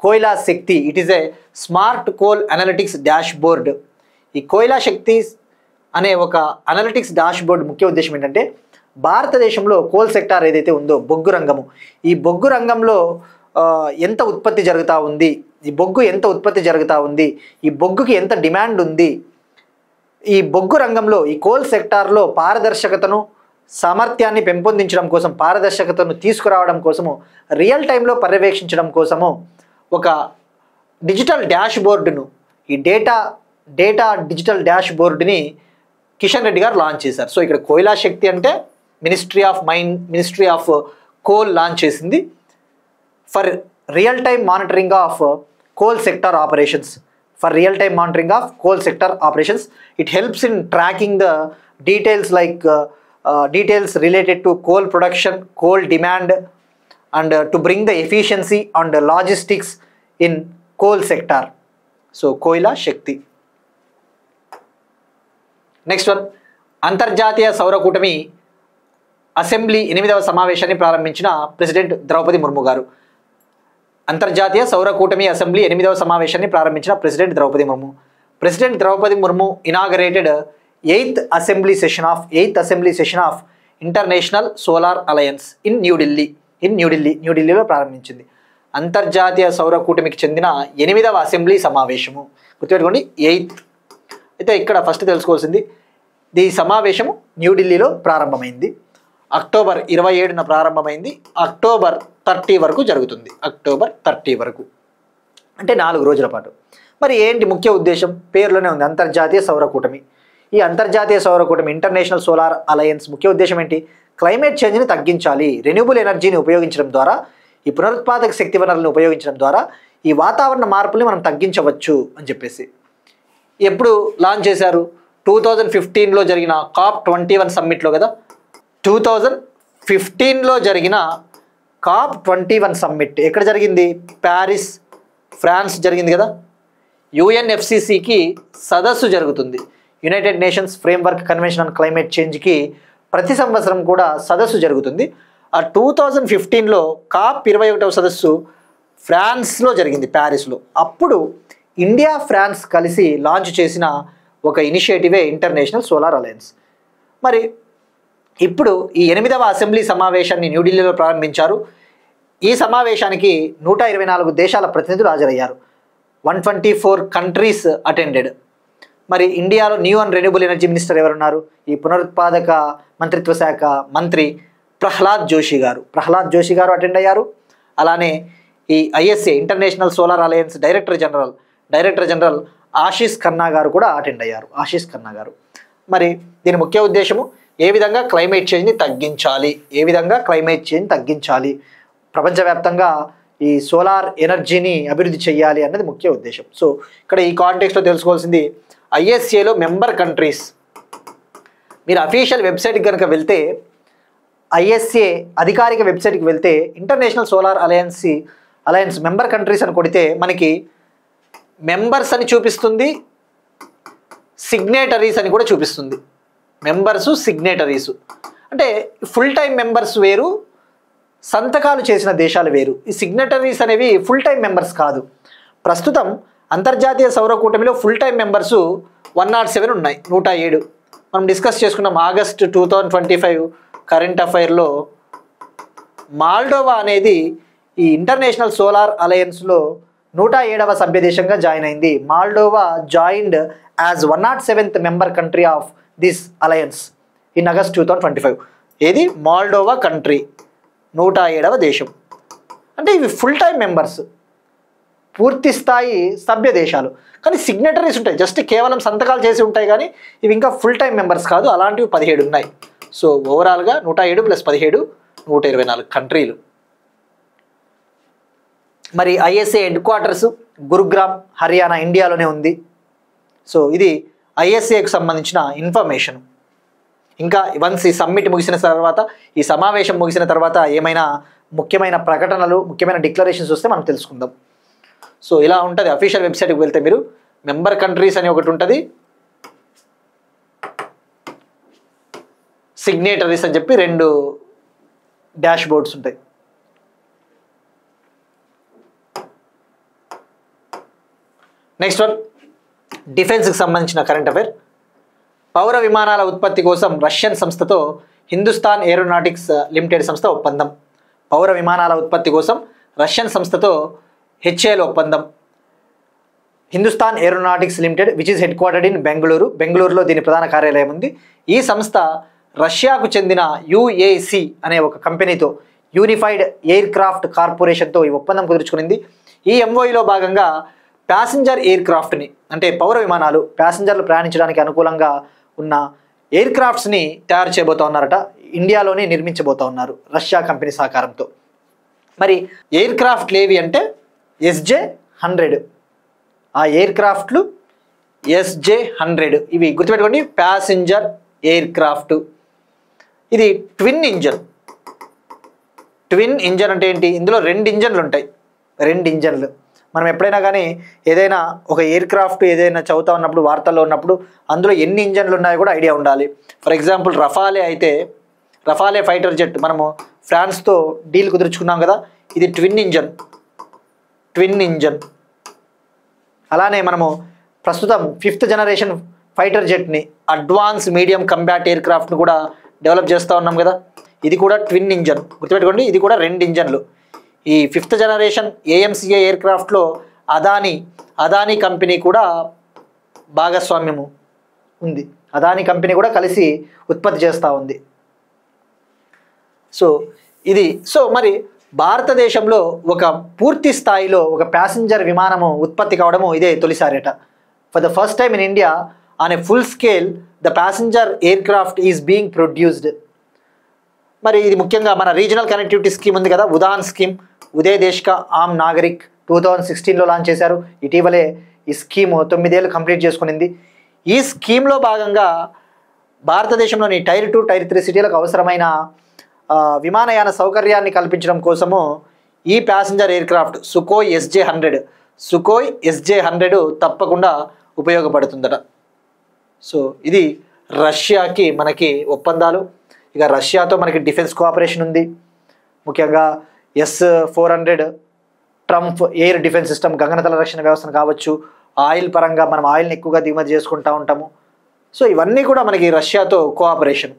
Koyla Shakti. It is a smart coal analytics dashboard. ఈ కోయిలా శక్తి అనే ఒక అనలిటిక్స్ డాష్బోర్డ్ ముఖ్య ఉద్దేశం ఏంటంటే భారతదేశంలో కోల్ సెక్టార్ ఏదైతే ఉందో బొగ్గు రంగము, ఈ బొగ్గు రంగంలో ఎంత ఉత్పత్తి జరుగుతూ ఉంది, ఈ బొగ్గు ఎంత ఉత్పత్తి జరుగుతూ ఉంది, ఈ బొగ్గుకి ఎంత డిమాండ్ ఉంది, ఈ బొగ్గు రంగంలో ఈ కోల్ సెక్టార్లో పారదర్శకతను సామర్థ్యాన్ని పెంపొందించడం కోసం, పారదర్శకతను తీసుకురావడం కోసము, రియల్ టైంలో పర్యవేక్షించడం కోసము ఒక డిజిటల్ డాష్ బోర్డును, ఈ డేటా డిజిటల్ డాష్ బోర్డుని కిషన్ రెడ్డి గారు లాంచ్ చేశారు. సో ఇక్కడ కోయిలా శక్తి అంటే మినిస్ట్రీ ఆఫ్ కోల్ లాంచ్ చేసింది for real time monitoring of coal sector operations. It helps in tracking the details related to coal production, coal demand, and to bring the efficiency and logistics in coal sector. So Koila Shakti. Next one, అంతర్జాతీయ సౌర కూటమి అసెంబ్లీ 8వ సమావేశాన్ని ప్రారంభించిన ప్రెసిడెంట్ ద్రౌపది ముర్ము గారు. అంతర్జాతీయ సౌర కూటమి అసెంబ్లీ 8వ సమావేశాన్ని ప్రారంభించిన president Droupadi Murmu inaugurated 8th assembly session of International Solar Alliance in న్యూఢిల్లీలో ప్రారంభించింది. అంతర్జాతీయ సౌర కూటమికి చెందిన 8వ అసెంబ్లీ సమావేశము, గుర్తుపెట్టుకోండి 8th. అయితే ఇక్కడ ఫస్ట్ తెలుసుకోవాల్సింది, ఈ సమావేశము న్యూఢిల్లీలో ప్రారంభమైంది. అక్టోబర్ 27న ప్రారంభమైంది, అక్టోబర్ 30 వరకు జరుగుతుంది. అంటే 4 రోజుల పాటు. మరి ఏంటి ముఖ్య ఉద్దేశం? పేరులోనే ఉంది, అంతర్జాతీయ సౌర కూటమి. ఈ అంతర్జాతీయ సౌర కూటమి ఇంటర్నేషనల్ సోలార్ అలయన్స్ ముఖ్య ఉద్దేశం ఏంటి? క్లైమేట్ చేంజ్ని తగ్గించాలి, రెన్యూబుల్ ఎనర్జీని ఉపయోగించడం ద్వారా, ఈ పునరుత్పాదక శక్తి వనరులను ఉపయోగించడం ద్వారా ఈ వాతావరణ మార్పుల్ని మనం తగ్గించవచ్చు అని చెప్పేసి. ఎప్పుడు లాంచ్ చేశారు? 2015లో జరిగిన COP21 సమ్మిట్లో కదా. 2015లో జరిగిన COP21 సమ్మిట్ ఎక్కడ జరిగింది? ప్యారిస్, ఫ్రాన్స్ జరిగింది కదా. UNFCCకి సదస్సు జరుగుతుంది, United Nations framework convention on climate చేంజ్కి ప్రతి సంవత్సరం కూడా సదస్సు జరుగుతుంది. ఆ 2015లో COP21వ సదస్సు ఫ్రాన్స్లో జరిగింది, ప్యారిస్లో. అప్పుడు ఇండియా, ఫ్రాన్స్ కలిసి లాంచ్ చేసిన ఒక ఇనిషియేటివే ఇంటర్నేషనల్ సోలార్ అలయన్స్. మరి ఇప్పుడు ఈ 8వ అసెంబ్లీ సమావేశాన్ని న్యూఢిల్లీలో ప్రారంభించారు. ఈ సమావేశానికి 124 దేశాల ప్రతినిధులు హాజరయ్యారు. 124 కంట్రీస్ అటెండెడ్. మరి ఇండియాలో new and renewable energy minister ఎవరున్నారు? ఈ పునరుత్పాదక మంత్రిత్వ శాఖ మంత్రి ప్రహ్లాద్ జోషి గారు అటెండ్ అయ్యారు. అలానే ఈ ISA international Solar alliance director general Ashish Khanna గారు కూడా అటెండ్ అయ్యారు. మరి దీని ముఖ్య ఉద్దేశము ఏ విధంగా క్లైమేట్ చేంజ్ని తగ్గించాలి, ప్రపంచవ్యాప్తంగా ఈ సోలార్ ఎనర్జీని అభివృద్ధి చేయాలి అన్నది ముఖ్య ఉద్దేశం. సో ఇక్కడ ఈ కాంటెక్స్ట్లో తెలుసుకోవాల్సింది, ISAలో మెంబర్ కంట్రీస్, మీరు అఫీషియల్ వెబ్సైట్కి కనుక వెళ్తే ఐఎస్ఏ అధికారిక వెబ్సైట్కి వెళ్తే international Solar alliance member countries అని కొడితే మనకి మెంబర్స్ అని చూపిస్తుంది, సిగ్నేటరీస్ అని కూడా చూపిస్తుంది. మెంబర్సు, సిగ్నేటరీసు అంటే ఫుల్ టైం మెంబర్స్ వేరు, సంతకాలు చేసిన దేశాలు వేరు. ఈ సిగ్నేటరీస్ అనేవి ఫుల్ టైం మెంబర్స్ కాదు. ప్రస్తుతం అంతర్జాతీయ సౌర కూటమిలో ఫుల్ టైం మెంబర్సు 107 ఉన్నాయి, 107. మనం డిస్కస్ చేసుకున్నాం ఆగస్ట్ 2025 కరెంట్ అఫైర్లో. మాల్డోవా అనేది ఈ ఇంటర్నేషనల్ సోలార్ అలయన్స్లో 107వ సభ్య దేశంగా జాయిన్ అయింది. Moldova joined as 107th member country of this alliance in August 2025. ఏది మాల్డోవా కంట్రీ 107వ దేశం. అంటే ఇవి ఫుల్ టైం మెంబర్స్, పూర్తి స్థాయి సభ్య దేశాలు. కానీ సిగ్నేటరీస్ ఉంటాయి, జస్ట్ కేవలం సంతకాలు చేసి ఉంటాయి, కానీ ఇవి ఇంకా ఫుల్ టైం మెంబర్స్ కాదు. అలాంటివి 17 ఉన్నాయి. సో ఓవరాల్గా 107 + 17 124 కంట్రీలు. మరి ISA head quarters Gurugram, Haryana, ఇండియాలోనే ఉంది. సో ఇది ఐఎస్ఏకు సంబంధించిన ఇన్ఫర్మేషన్. ఇంకా వన్స్ ఈ సమ్మిట్ ముగిసిన తర్వాత, ఈ సమావేశం ముగిసిన తర్వాత ఏమైనా ముఖ్యమైన ప్రకటనలు, ముఖ్యమైన డిక్లరేషన్స్ వస్తే మనం తెలుసుకుందాం. సో ఇలా ఉంటుంది. అఫీషియల్ వెబ్సైట్కి వెళ్తే మీరు మెంబర్ కంట్రీస్ అని ఒకటి ఉంటుంది, సిగ్నేటరీస్ అని చెప్పి 2 డాష్ బోర్డ్స్ ఉంటాయి. నెక్స్ట్ వన్ డిఫెన్స్కి సంబంధించిన కరెంట్ అఫైర్. పౌర విమానాల ఉత్పత్తి కోసం రష్యన్ సంస్థతో హిందుస్థాన్ ఏరోనాటిక్స్ లిమిటెడ్ సంస్థ ఒప్పందం. పౌర విమానాల ఉత్పత్తి కోసం రష్యన్ సంస్థతో హెచ్ఏఎల్ ఒప్పందం. Hindustan aeronautics limited which is head quartered in బెంగళూరులో దీని ప్రధాన కార్యాలయం ఉంది. ఈ సంస్థ రష్యాకు చెందిన యుఏసి అనే ఒక కంపెనీతో, యూనిఫైడ్ ఎయిర్ క్రాఫ్ట్ కార్పొరేషన్తో ఈ ఒప్పందం కుదుర్చుకునింది. ఈ ఎంఓఈలో భాగంగా ప్యాసింజర్ ఎయిర్ క్రాఫ్ట్ని, అంటే పౌర విమానాలు, ప్యాసింజర్లు ప్రయాణించడానికి అనుకూలంగా ఉన్న ఎయిర్ క్రాఫ్ట్స్ని తయారు చేయబోతా ఉన్నారట. ఇండియాలోనే నిర్మించబోతా ఉన్నారు రష్యా కంపెనీ సహకారంతో. మరి ఎయిర్ క్రాఫ్ట్లు ఏవి అంటే SJ-100. ఆ ఎయిర్ క్రాఫ్ట్లు SJ-100 ఇవి గుర్తుపెట్టుకోండి. Passenger air craft. ఇది ట్విన్ ఇంజన్. ట్విన్ ఇంజన్ అంటే ఏంటి? ఇందులో 2 ఇంజన్లు ఉంటాయి. 2 ఇంజన్లు. మనం ఎప్పుడైనా కానీ ఏదైనా ఒక ఎయిర్ క్రాఫ్ట్ ఏదైనా చదువుతా ఉన్నప్పుడు, వార్తల్లో ఉన్నప్పుడు అందులో ఎన్ని ఇంజన్లు ఉన్నాయో కూడా ఐడియా ఉండాలి. ఫర్ ఎగ్జాంపుల్ రఫాలే అయితే, రఫాలే ఫైటర్ జెట్ మనము ఫ్రాన్స్తో డీల్ కుదుర్చుకున్నాం కదా, ఇది ట్విన్ ఇంజన్. అలానే మనము ప్రస్తుతం 5th జనరేషన్ ఫైటర్ జెట్ని, అడ్వాన్స్ మీడియం కంబాట్ ఎయిర్ క్రాఫ్ట్ని కూడా డెవలప్ చేస్తూ ఉన్నాం కదా, ఇది కూడా ట్విన్ ఇంజన్. గుర్తుపెట్టుకోండి, ఇది కూడా 2 ఇంజన్లు. ఈ 5th జనరేషన్ AMCA ఎయిర్ క్రాఫ్ట్లో అదానీ కంపెనీ కూడా భాగస్వామ్యము ఉంది. అదానీ కంపెనీ కూడా కలిసి ఉత్పత్తి చేస్తూ ఉంది. సో మరి భారతదేశంలో ఒక పూర్తి స్థాయిలో ఒక ప్యాసింజర్ విమానము ఉత్పత్తి కావడము ఇదే తొలిసారేట. For the first time in India on a full scale the passenger aircraft is being produced. మరి ఇది ముఖ్యంగా మన రీజనల్ కనెక్టివిటీ స్కీమ్ ఉంది కదా, ఉదాన్ స్కీమ్, ఉదయ్ దేశ్ కా ఆమ్ నాగరిక్ 2016లో లాంచ్ చేశారు. ఇటీవలే ఈ స్కీము 9 ఏళ్ళు కంప్లీట్ చేసుకునింది. ఈ స్కీమ్లో భాగంగా భారతదేశంలోని టైర్ 2, టైర్ 3 సిటీలకు అవసరమైన విమానయాన సౌకర్యాన్ని కల్పించడం కోసము ఈ ప్యాసింజర్ ఎయిర్ క్రాఫ్ట్ సుకోయ్ SJ-100 తప్పకుండా ఉపయోగపడుతుందట. సో ఇది రష్యాకి మనకి ఒప్పందాలు. ఇక రష్యాతో మనకి డిఫెన్స్ కోఆపరేషన్ ఉంది. ముఖ్యంగా S-400 Triumf air defence system, గగనతల రక్షణ వ్యవస్థను కావచ్చు, ఆయిల్ పరంగా మనం ఆయిల్ని ఎక్కువగా దిగుమతి చేసుకుంటూ ఉంటాము. సో ఇవన్నీ కూడా మనకి రష్యాతో కోఆపరేషన్.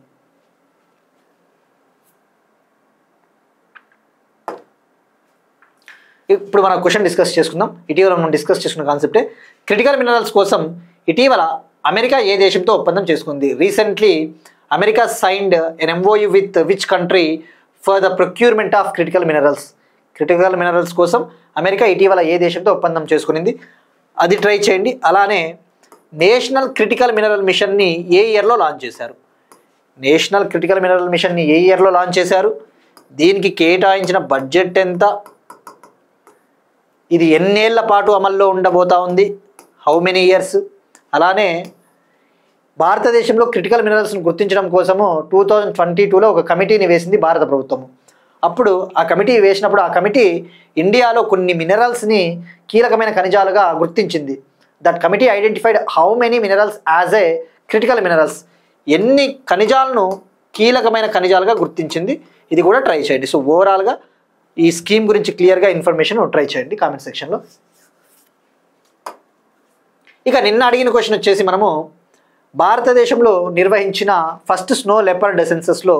ఇప్పుడు మనం క్వశ్చన్ డిస్కస్ చేసుకుందాం. ఇటీవల మనం డిస్కస్ చేసుకున్న కాన్సెప్టే క్రిటికల్ మినరల్స్ కోసం ఇటీవల అమెరికా ఏ దేశంతో ఒప్పందం చేసుకుంది? Recently America signed an MOU with which country for the procurement of critical minerals? Critical minerals కోసం అమెరికా ఇటీవల ఏ దేశంతో ఒప్పందం చేసుకునింది? అది ట్రై చేయండి. అలానే నేషనల్ క్రిటికల్ మినరల్ మిషన్ని ఏ ఇయర్లో లాంచ్ చేశారు? నేషనల్ క్రిటికల్ మినరల్ మిషన్ని ఏ ఇయర్లో లాంచ్ చేశారు? దీనికి కేటాయించిన బడ్జెట్ ఎంత? ఇది ఎన్నేళ్ల పాటు అమల్లో ఉండబోతా ఉంది? How many years? అలానే భారతదేశంలో క్రిటికల్ మినరల్స్ను గుర్తించడం కోసము 2022లో ఒక కమిటీని వేసింది భారత ప్రభుత్వము. అప్పుడు ఆ కమిటీ వేసినప్పుడు ఆ కమిటీ ఇండియాలో కొన్ని మినరల్స్ని కీలకమైన ఖనిజాలుగా గుర్తించింది. That committee identified how many minerals as a critical minerals. ఎన్ని ఖనిజాలను కీలకమైన ఖనిజాలుగా గుర్తించింది. ఇది కూడా ట్రై చేయండి. సో ఓవరాల్గా ఈ స్కీమ్ గురించి క్లియర్గా ఇన్ఫర్మేషన్ ట్రై చేయండి కామెంట్ సెక్షన్లో. ఇక నిన్న అడిగిన క్వశ్చన్ వచ్చేసి మనము భారతదేశంలో నిర్వహించిన ఫస్ట్ స్నో లెపర్డ్ సెన్సస్లో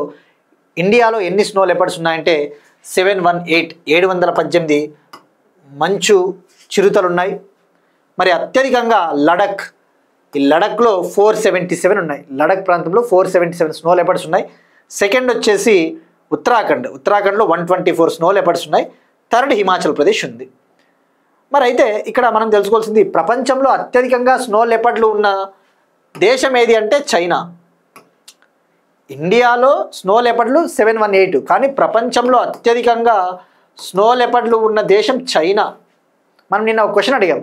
ఇండియాలో ఎన్ని స్నో లెపర్డ్స్ ఉన్నాయంటే 718 మంచు చిరుతలు ఉన్నాయి. మరి అత్యధికంగా లడక్, ఈ లడఖ్లో 477 ఉన్నాయి. లడక్ ప్రాంతంలో 477 స్నో లెపర్డ్స్ ఉన్నాయి. సెకండ్ వచ్చేసి ఉత్తరాఖండ్లో 124 స్నో లెపర్డ్స్ ఉన్నాయి. థర్డ్ హిమాచల్ ప్రదేశ్ ఉంది. మరి అయితే ఇక్కడ మనం తెలుసుకోవాల్సింది ప్రపంచంలో అత్యధికంగా స్నో లెపర్డ్లు ఉన్న దేశం ఏది అంటే చైనా. ఇండియాలో స్నో లెపర్డ్లు 718, కానీ ప్రపంచంలో అత్యధికంగా స్నో లెపర్డ్లు ఉన్న దేశం చైనా. మనం నిన్న ఒక క్వశ్చన్ అడిగాం,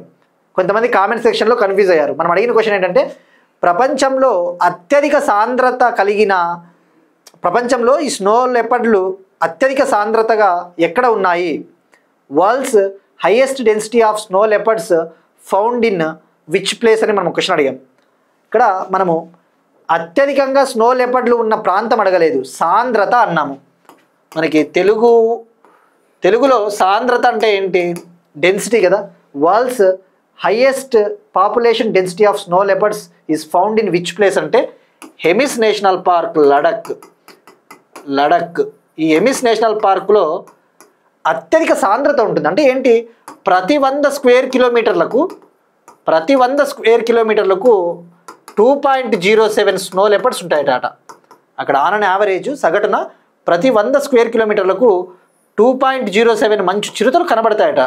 కొంతమంది కామెంట్ సెక్షన్లో కన్ఫ్యూజ్ అయ్యారు. మనం అడిగిన క్వశ్చన్ ఏంటంటే ప్రపంచంలో అత్యధిక సాంద్రత కలిగిన ప్రపంచంలో ఈ స్నో లెపర్డ్లు అత్యధిక సాంద్రతగా ఎక్కడ ఉన్నాయి, world's highest density of snow leopards found in which place అని మనం క్వశ్చన్ అడిగాం. ఇక్కడ మనము అత్యధికంగా స్నో లెపర్డ్లు ఉన్న ప్రాంతం అడగలేదు, సాంద్రత అన్నాము. మనకి తెలుగులో సాంద్రత అంటే ఏంటి, డెన్సిటీ కదా. World's highest population density of snow leopards is found in which place అంటే హెమిస్ నేషనల్ పార్క్, లడక్. ఈ హెమిస్ నేషనల్ పార్క్లో అత్యధిక సాంద్రత ఉంటుంది. అంటే ఏంటి, ప్రతి 100 స్క్వేర్ కిలోమీటర్లకు 2.07 స్నో లెపర్డ్స్ ఉంటాయట. అక్కడ ఆన్ అన్ యావరేజ్ సగటున ప్రతి 100 స్క్వేర్ కిలోమీటర్లకు 2.07 మంచు చిరుతలు కనబడతాయట.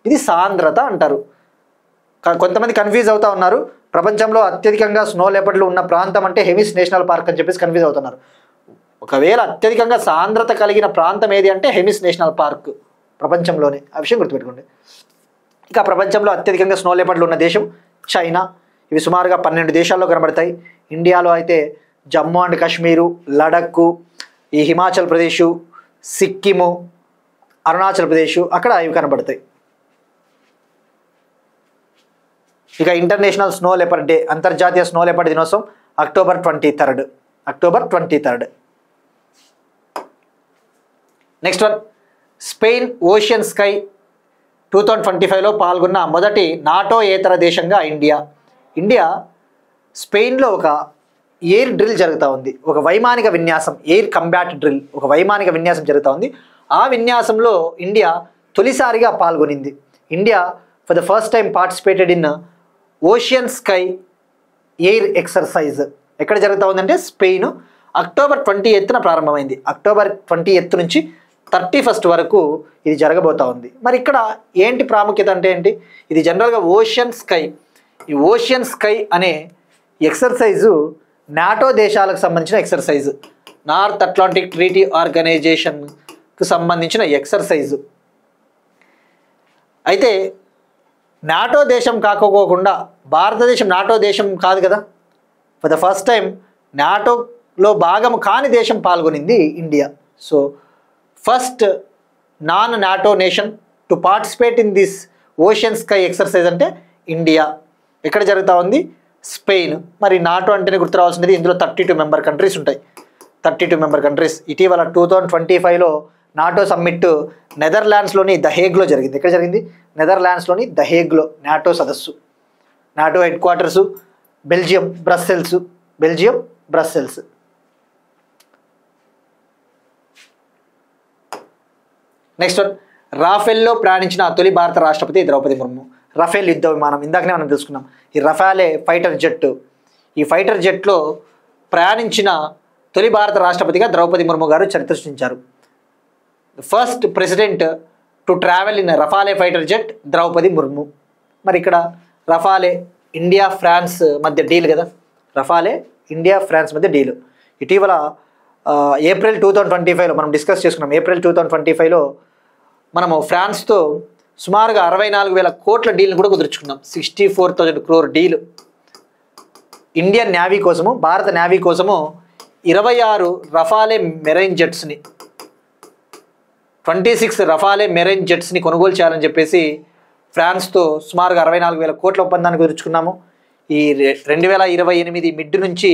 ఇది సాంద్రత అంటారు. కొంతమంది కన్ఫ్యూజ్ అవుతా ఉన్నారు, ప్రపంచంలో అత్యధికంగా స్నో లెపర్డ్లు ఉన్న ప్రాంతం అంటే హెమిస్ నేషనల్ పార్క్ అని చెప్పేసి కన్ఫ్యూజ్ అవుతున్నారు. ఒకవేళ అత్యధికంగా సాంద్రత కలిగిన ప్రాంతం ఏది అంటే హెమిస్ నేషనల్ పార్క్ ప్రపంచంలోనే. ఆ విషయం గుర్తుపెట్టుకోండి. ఇక ప్రపంచంలో అత్యధికంగా స్నో లెపర్డ్లు ఉన్న దేశం చైనా. ఇవి సుమారుగా 12 దేశాల్లో కనబడతాయి. ఇండియాలో అయితే జమ్మూ అండ్ కాశ్మీరు, లడక్, ఈ హిమాచల్ ప్రదేశ్, సిక్కిము, అరుణాచల్ ప్రదేశ్ అక్కడ ఇవి కనబడతాయి. ఇక ఇంటర్నేషనల్ స్నో లెపర్డ్ డే, అంతర్జాతీయ స్నో లెపర్డ్ దినోత్సవం October 23. Next one, Spain Ocean Sky 2025లో పాల్గొన్న మొదటి నాటో ఏతర దేశంగా ఇండియా స్పెయిన్లో ఒక ఎయిర్ డ్రిల్ జరుగుతూ ఉంది. ఒక వైమానిక విన్యాసం, ఎయిర్ కంబాట్ డ్రిల్, ఒక వైమానిక విన్యాసం జరుగుతూ ఉంది. ఆ విన్యాసంలో ఇండియా తొలిసారిగా పాల్గొనింది. India for the first time participated in Ocean Sky air exercise. ఎక్కడ జరుగుతూ ఉందంటే స్పెయిన్. అక్టోబర్ 28న ప్రారంభమైంది. అక్టోబర్ 28 నుంచి 31 వరకు ఇది జరగబోతూ ఉంది. మరి ఇక్కడ ఏంటి ప్రాముఖ్యత అంటే ఏంటి, ఇది జనరల్గా ఓషియన్ స్కై. ఈ ఓషియన్ స్కై అనే ఎక్సర్సైజు నాటో దేశాలకు సంబంధించిన ఎక్సర్సైజు, నార్త్ అట్లాంటిక్ ట్రీటీ ఆర్గనైజేషన్కు సంబంధించిన ఎక్సర్సైజు. అయితే నాటో దేశం కాకపోకుండా భారతదేశం నాటో దేశం కాదు కదా. ఫర్ ద ఫస్ట్ టైం నాటోలో భాగం కాని దేశం పాల్గొనింది India. So first non NATO nation to participate in this Ocean Sky exercise అంటే ఇండియా. ఎక్కడ జరుగుతూ ఉంది, స్పెయిన్. మరి నాటో అంటేనే గుర్తు రావాల్సింది, ఇందులో 32 మెంబర్ కంట్రీస్ ఉంటాయి. 32 మెంబర్ కంట్రీస్. ఇటీవల 2025లో నాటో సమ్మిట్ నెదర్లాండ్స్లోని ద హేగ్లో జరిగింది. ఎక్కడ జరిగింది, నెదర్లాండ్స్లోని ద హేగ్లో నాటో సదస్సు. NATO headquarters Belgium Brussels. Next one, రాఫెల్లో ప్రయాణించిన తొలి భారత రాష్ట్రపతి ద్రౌపది ముర్ము. రఫేల్ యుద్ధ విమానం ఇందాకనే మనం తెలుసుకున్నాం. ఈ రఫాలే ఫైటర్ జెట్, ఈ ఫైటర్ జెట్లో ప్రయాణించిన తొలి భారత రాష్ట్రపతిగా ద్రౌపది ముర్ము గారు చరిత్ర సృష్టించారు. First president to travel in Rafale fighter jet Droupadi Murmu. మరి ఇక్కడ రఫాలే ఇండియా ఫ్రాన్స్ మధ్య డీల్ కదా, రఫాలే ఇండియా ఫ్రాన్స్ మధ్య డీల్. ఇటీవల ఏప్రిల్ 2025లో మనం డిస్కస్ చేసుకున్నాం. ఏప్రిల్ 2025లో మనము ఫ్రాన్స్తో సుమారుగా 64,000 కోట్ల డీల్ని కూడా కుదుర్చుకున్నాం. 64,000 crore డీల్. ఇండియన్ నేవీ కోసము, భారత నేవీ కోసము 26 రఫాలే మెరైన్ జెట్స్ని 26 రఫాలే మెరైన్ జెట్స్ని కొనుగోలు చేయాలని చెప్పేసి ఫ్రాన్స్తో సుమారుగా 64,000 కోట్ల ఒప్పందాన్ని కుదుర్చుకున్నాము. ఈ 2028 మిడ్ నుంచి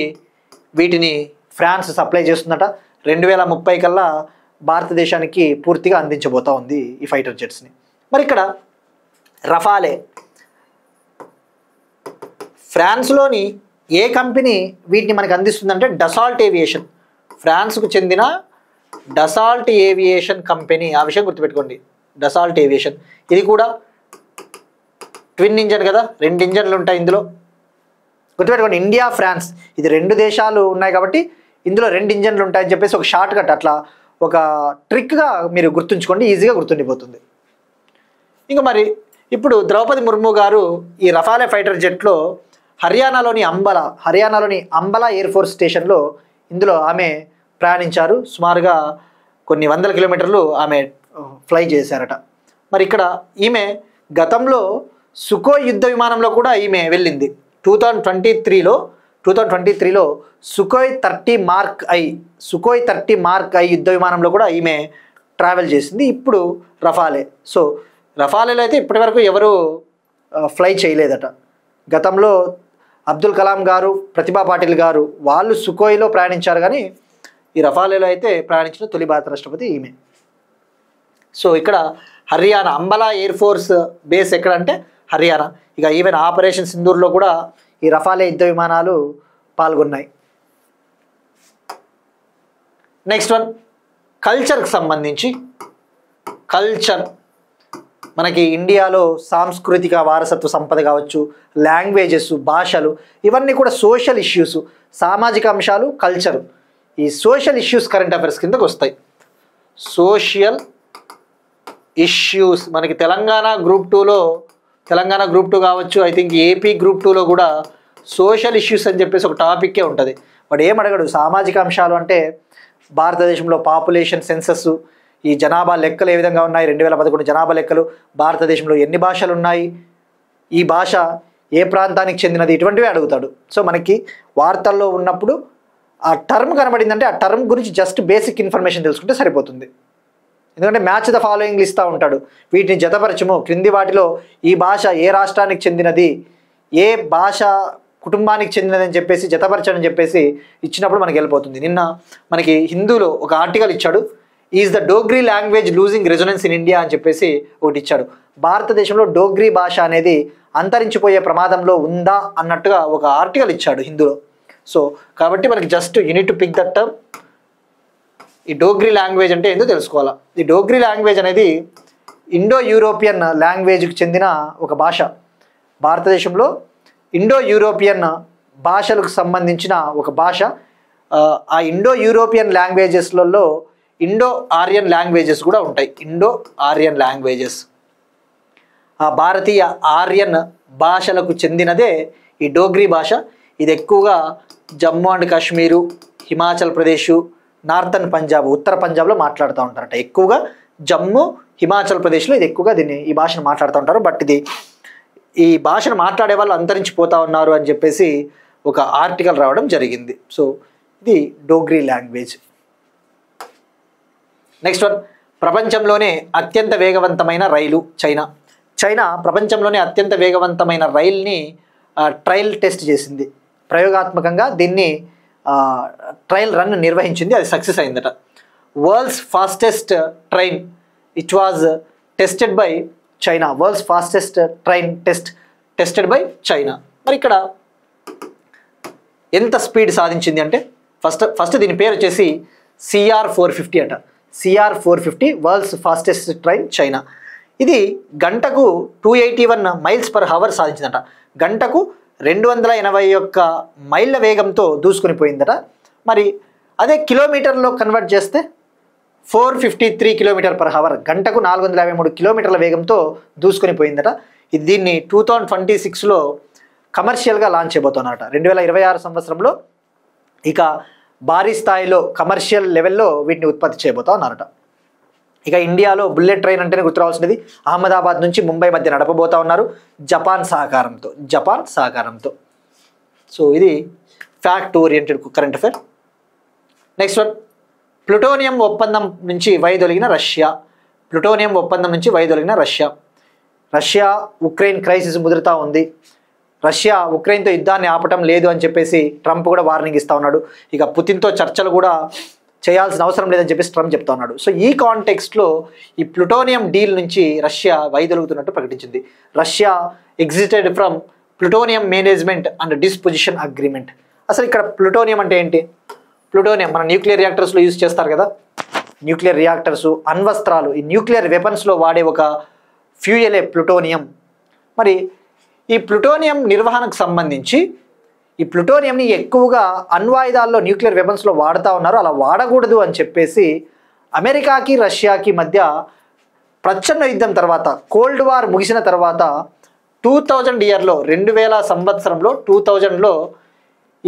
వీటిని ఫ్రాన్స్ సప్లై చేస్తుందట. 2030 కల్లా భారతదేశానికి పూర్తిగా అందించబోతా ఉంది ఈ ఫైటర్ జెట్స్ని. మరి ఇక్కడ రఫాలే ఫ్రాన్స్లోని ఏ కంపెనీ వీటిని మనకు అందిస్తుందంటే డసాల్ట్ ఏవియేషన్, ఫ్రాన్స్కు చెందిన డసాల్ట్ ఏవియేషన్ కంపెనీ. ఆ విషయం గుర్తుపెట్టుకోండి, డసాల్ట్ ఏవియేషన్. ఇది కూడా ట్విన్ ఇంజన్ కదా, 2 ఇంజన్లు ఉంటాయి ఇందులో. గుర్తుపెట్టుకోండి, ఇండియా ఫ్రాన్స్ ఇది 2 దేశాలు ఉన్నాయి కాబట్టి ఇందులో 2 ఇంజన్లు ఉంటాయని చెప్పేసి ఒక షార్ట్ కట్, అట్లా ఒక ట్రిక్గా మీరు గుర్తుంచుకోండి, ఈజీగా గుర్తుండిపోతుంది. ఇంకా మరి ఇప్పుడు ద్రౌపది ముర్ము గారు ఈ రఫాలే ఫైటర్ జెట్లో హర్యానాలోని అంబలా ఎయిర్ ఫోర్స్ స్టేషన్లో ఇందులో ఆమె ప్రయాణించారు. సుమారుగా కొన్ని వందల కిలోమీటర్లు ఆమె ఫ్లై చేశారట. మరి ఇక్కడ ఈమె గతంలో సుకోయ్ యుద్ధ విమానంలో కూడా ఈమె వెళ్ళింది. 2023లో సుకోయ్ 30 మార్క్ ఐ యుద్ధ విమానంలో కూడా ఈమె ట్రావెల్ చేసింది. ఇప్పుడు రఫాలే. సో రఫాలేలో అయితే ఇప్పటివరకు ఎవరు ఫ్లై చేయలేదట. గతంలో అబ్దుల్ కలాం గారు, ప్రతిభా పాటిల్ గారు వాళ్ళు సుకోయ్లో ప్రయాణించారు, కానీ ఈ రఫాలేలో అయితే ప్రయాణించిన తొలి భారత రాష్ట్రపతి ఈమె. సో ఇక్కడ Haryana Ambala air force base ఎక్కడంటే హర్యానా. ఇక ఈవెన్ ఆపరేషన్ సింధూర్లో కూడా ఈ రఫాలే యుద్ధ విమానాలు పాల్గొన్నాయి. నెక్స్ట్ వన్ కల్చర్కి సంబంధించి. కల్చర్ మనకి ఇండియాలో సాంస్కృతిక వారసత్వ సంపద కావచ్చు, లాంగ్వేజెస్, భాషలు, ఇవన్నీ కూడా సోషల్ ఇష్యూస్, సామాజిక అంశాలు, కల్చరు. ఈ సోషల్ ఇష్యూస్ కరెంట్ అఫైర్స్ కిందకు వస్తాయి. సోషల్ ఇష్యూస్ మనకి తెలంగాణ గ్రూప్ 2 కావచ్చు, ఐ థింక్ ఏపీ గ్రూప్ 2లో కూడా సోషల్ ఇష్యూస్ అని చెప్పేసి ఒక టాపిక్కే ఉంటుంది. వాడు ఏమడగడు, సామాజిక అంశాలు అంటే భారతదేశంలో పాపులేషన్ సెన్సస్, ఈ జనాభా లెక్కలు ఏ విధంగా ఉన్నాయి, 2011 జనాభా లెక్కలు, భారతదేశంలో ఎన్ని భాషలు ఉన్నాయి, ఈ భాష ఏ ప్రాంతానికి చెందినది, ఇటువంటివి అడుగుతాడు. సో మనకి వార్తల్లో ఉన్నప్పుడు ఆ టర్మ్ కనబడిందంటే ఆ టర్మ్ గురించి జస్ట్ బేసిక్ ఇన్ఫర్మేషన్ తెలుసుకుంటే సరిపోతుంది. ఎందుకంటే మ్యాచ్ ద ఫాలోయింగ్ ఇస్తూ ఉంటాడు, వీటిని జతపరచము, క్రింది వాటిలో ఈ భాష ఏ రాష్ట్రానికి చెందినది, ఏ భాష కుటుంబానికి చెందినది అని చెప్పేసి జతపరచని చెప్పేసి ఇచ్చినప్పుడు మనకి వెళ్ళిపోతుంది. నిన్న మనకి హిందూలో ఒక ఆర్టికల్ ఇచ్చాడు, is the Dogri language losing resonance in India అని చెప్పేసి ఒకటి ఇచ్చాడు. భారతదేశంలో డోగ్రీ భాష అనేది అంతరించిపోయే ప్రమాదంలో ఉందా అన్నట్టుగా ఒక ఆర్టికల్ ఇచ్చాడు హిందూలో. సో కాబట్టి మనకి just you need to pick that term. ఈ డోగ్రీ లాంగ్వేజ్ అంటే ఏంటో తెలుసుకోవాలా. ఈ డోగ్రీ లాంగ్వేజ్ అనేది ఇండో యూరోపియన్ లాంగ్వేజ్కి చెందిన ఒక భాష. భారతదేశంలో ఇండో యూరోపియన్ భాషలకు సంబంధించిన ఒక భాష. ఆ ఇండో యూరోపియన్ లాంగ్వేజెస్లలో ఇండో ఆర్యన్ లాంగ్వేజెస్ కూడా ఉంటాయి. ఇండో ఆర్యన్ లాంగ్వేజెస్ ఆ భారతీయ ఆర్యన్ భాషలకు చెందినదే ఈ డోగ్రీ భాష. ఇది ఎక్కువగా జమ్మూ అండ్ కాశ్మీరు, హిమాచల్ ప్రదేశ్, నార్థన్ పంజాబ్, ఉత్తర పంజాబ్లో మాట్లాడుతూ ఉంటారట. ఎక్కువగా జమ్మూ, హిమాచల్ ప్రదేశ్లో ఇది ఎక్కువగా ఈ భాషను మాట్లాడుతూ ఉంటారు. బట్ ఈ భాషను మాట్లాడే వాళ్ళు అంతరించిపోతూ ఉన్నారు అని చెప్పేసి ఒక ఆర్టికల్ రావడం జరిగింది. సో ఇది డోగ్రీ లాంగ్వేజ్. నెక్స్ట్ వన్ ప్రపంచంలోనే అత్యంత వేగవంతమైన రైలు చైనా ప్రపంచంలోనే అత్యంత వేగవంతమైన రైల్ని ట్రయల్ టెస్ట్ చేసింది. ప్రయోగాత్మకంగా దీన్ని ట్రయల్ రన్ నిర్వహించింది, అది సక్సెస్ అయిందట. World's fastest train it was tested by China. World's fastest train tested by China. మరి ఇక్కడ ఎంత స్పీడ్ సాధించింది అంటే ఫస్ట్ దీని పేరు వచ్చేసి CR450 అట. CR450 world's fastest train China. ఇది గంటకు 281 మైల్స్ పర్ హవర్ సాధించిందట. గంటకు 281 మైళ్ళ వేగంతో దూసుకొని పోయిందట. మరి అదే కిలోమీటర్లో కన్వర్ట్ చేస్తే 453 కిలోమీటర్ పర్ హవర్, గంటకు 453 కిలోమీటర్ల వేగంతో దూసుకొని పోయిందట. ఇది దీన్ని 2026లో కమర్షియల్గా లాంచ్ చేయబోతున్నారట. 2026 సంవత్సరంలో ఇక భారీ స్థాయిలో కమర్షియల్ లెవెల్లో వీటిని ఉత్పత్తి చేయబోతా ఉన్నారట. ఇక ఇండియాలో బుల్లెట్ ట్రైన్ అంటేనే గుర్తురావాల్సినది అహ్మదాబాద్ నుంచి ముంబై మధ్య నడపబోతా ఉన్నారు జపాన్ సహకారంతో. సో ఇది fact oriented current affair. Next one, plutonium ఒప్పందం నుంచి వైదొలిగిన రష్యా. ప్లుటోనియం ఒప్పందం నుంచి వైదొలిగిన రష్యా. రష్యా ఉక్రెయిన్ క్రైసిస్ ముదురుతూ ఉంది. రష్యా ఉక్రెయిన్తో యుద్ధాన్ని ఆపటం లేదు అని చెప్పేసి ట్రంప్ కూడా వార్నింగ్ ఇస్తూ ఉన్నాడు. ఇక పుతిన్తో చర్చలు కూడా చేయాల్సిన అవసరం లేదని చెప్పేసి ట్రంప్ చెప్తా ఉన్నాడు. సో ఈ కాంటెక్స్ట్లో ఈ ప్లుటోనియం డీల్ నుంచి రష్యా వైదొలుగుతున్నట్టు ప్రకటించింది. Russia exited from plutonium management and disposition agreement. అసలు ఇక్కడ ప్లుటోనియం అంటే ఏంటి? ప్లుటోనియం మన న్యూక్లియర్ రియాక్టర్స్లో యూజ్ చేస్తారు కదా, న్యూక్లియర్ రియాక్టర్స్, అణ్వస్త్రాలు, ఈ న్యూక్లియర్ వెపన్స్లో వాడే ఒక ఫ్యూయలే ప్లుటోనియం. మరి ఈ ప్లుటోనియం నిర్వహణకు సంబంధించి ఈ ప్లుటోనియంని ఎక్కువగా అణ్వాయుధాల్లో న్యూక్లియర్ వెపన్స్లో వాడుతూ ఉన్నారు. అలా వాడకూడదు అని చెప్పేసి అమెరికాకి రష్యాకి మధ్య ప్రచ్ఛన్న యుద్ధం తర్వాత, కోల్డ్ వార్ ముగిసిన తర్వాత 2000 ఇయర్లో 2000 సంవత్సరంలో 2000లో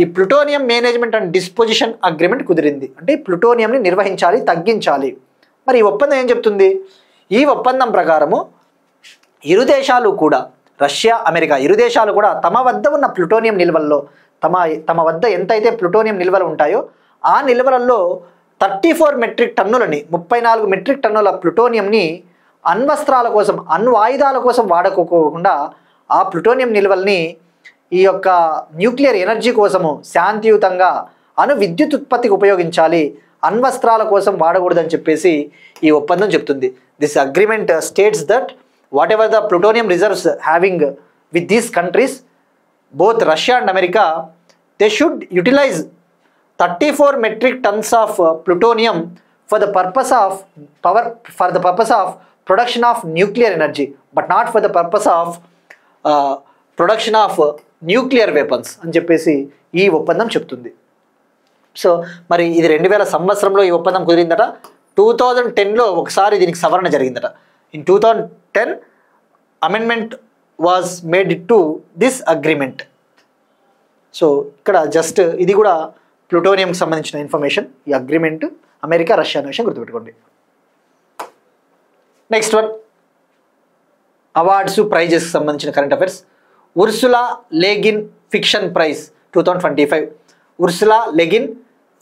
ఈ plutonium management and disposition agreement కుదిరింది. అంటే ప్లుటోనియంని నిర్వహించాలి, తగ్గించాలి. మరి ఈ ఒప్పందం ఏం చెప్తుంది? ఈ ఒప్పందం ప్రకారము ఇరు దేశాలు కూడా, రష్యా అమెరికా ఇరు దేశాలు కూడా తమ వద్ద ఉన్న ప్లుటోనియం నిల్వల్లో తమ వద్ద ఎంతైతే ప్లుటోనియం నిల్వలు ఉంటాయో ఆ నిల్వలలో 34 మెట్రిక్ టన్నులని 34 మెట్రిక్ టన్నుల ప్లుటోనియంని అణ్వస్త్రాల కోసం, అణ్వాయుధాల కోసం వాడుకోకుండా ఆ ప్లుటోనియం నిల్వల్ని ఈ యొక్క న్యూక్లియర్ ఎనర్జీ కోసము శాంతియుతంగా విద్యుత్ ఉత్పత్తికి ఉపయోగించాలి, అణ్వస్త్రాల కోసం వాడకూడదని చెప్పేసి ఈ ఒప్పందం చెప్తుంది. This agreement states that whatever the plutonium reserves having with these countries, both Russia and America, they should utilize 34 metric tons of plutonium for the purpose of production of nuclear energy, but not for the purpose of production of nuclear weapons అని చెప్పేసి ఈ ఒప్పందం చెప్తుంది. సో మరి ఇది 2000 సంవత్సరంలో ఈ ఒప్పందం కుదిరిందట. 2010లో ఒకసారి దీనికి సవరణ జరిగిందట. In 2010 amendment was made to this agreement. So ఇక్కడ జస్ట్ ఇది కూడా ప్లుటోనియంకి సంబంధించిన ఇన్ఫర్మేషన్. ఈ అగ్రిమెంట్ అమెరికా రష్యా అనే విషయం గుర్తుపెట్టుకోండి. నెక్స్ట్ వన్, అవార్డ్స్ ప్రైజెస్ సంబంధించిన current affairs. Ursula Le Guin fiction prize 2025. Ursula Le Guin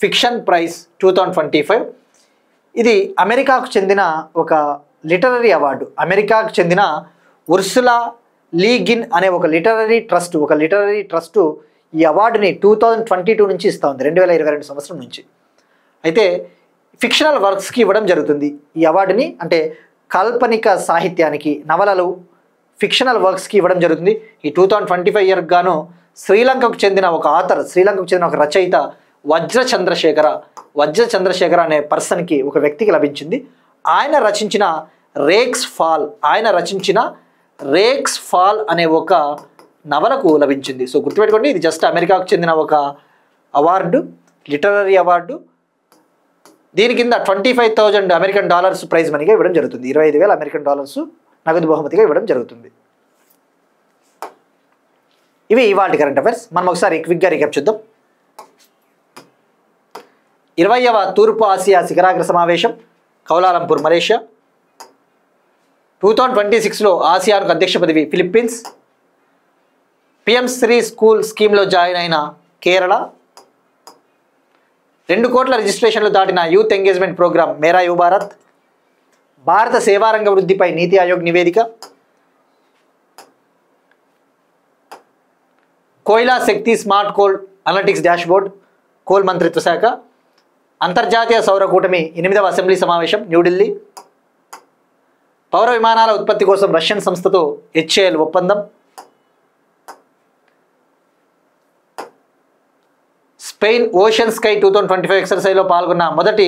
fiction prize 2025. ఇది అమెరికాకు చెందిన ఒక లిటరరీ అవార్డు. అమెరికాకు చెందిన ఉర్సులా లీగిన్ అనే ఒక లిటరరీ ట్రస్ట్ ఈ అవార్డుని 2022 నుంచి ఇస్తూ ఉంది, 2022 సంవత్సరం నుంచి. అయితే ఫిక్షనల్ వర్క్స్కి ఇవ్వడం జరుగుతుంది ఈ అవార్డుని. అంటే కాల్పనిక సాహిత్యానికి, నవలలు, ఫిక్షనల్ వర్క్స్కి ఇవ్వడం జరుగుతుంది. ఈ 2025 ఇయర్కి గాను శ్రీలంకకు చెందిన ఒక ఆథర్, శ్రీలంకకు చెందిన ఒక రచయిత వజ్ర చంద్రశేఖర అనే పర్సన్కి, ఒక వ్యక్తికి లభించింది. ఆయన రచించిన రేక్స్ ఫాల్ అనే ఒక నవలకు లభించింది. సో గుర్తుపెట్టుకోండి, ఇది జస్ట్ అమెరికాకు చెందిన ఒక అవార్డు, లిటరరీ అవార్డు. దీని కింద $25,000 అమెరికన్ డాలర్స్ ప్రైజ్ మనీగా ఇవ్వడం జరుగుతుంది. 25,000 అమెరికన్ డాలర్స్ నగదు బహుమతిగా ఇవ్వడం జరుగుతుంది. ఇవి ఇవాళ కరెంట్ అఫైర్స్. మనం ఒకసారి క్విక్గా రీక్యాప్ చూద్దాం. 20వ తూర్పు ఆసియా శిఖరాగ్ర సమావేశం కౌలాలంపూర్, మలేషియా. 2026లో ఆసియాన్కు అధ్యక్ష పదవి ఫిలిప్పీన్స్. PM3 స్కూల్ స్కీమ్లో జాయిన్ అయిన కేరళ. 2 కోట్ల రిజిస్ట్రేషన్లు దాటిన యూత్ ఎంగేజ్మెంట్ ప్రోగ్రామ్ మేరా యువ భారత్. భారత సేవారంగ వృద్ధిపై నీతి ఆయోగ్ నివేదిక. Koyla Shakti smart coal analytics dashboard coal మంత్రిత్వ శాఖ. అంతర్జాతీయ సౌర కూటమి 8వ అసెంబ్లీ సమావేశం న్యూఢిల్లీ. పౌర విమానాల ఉత్పత్తి కోసం రష్యన్ సంస్థతో HAL ఒప్పందం. స్పెయిన్ ఓషన్ స్కై 2025 ఎక్సర్సైజ్లో పాల్గొన్న మొదటి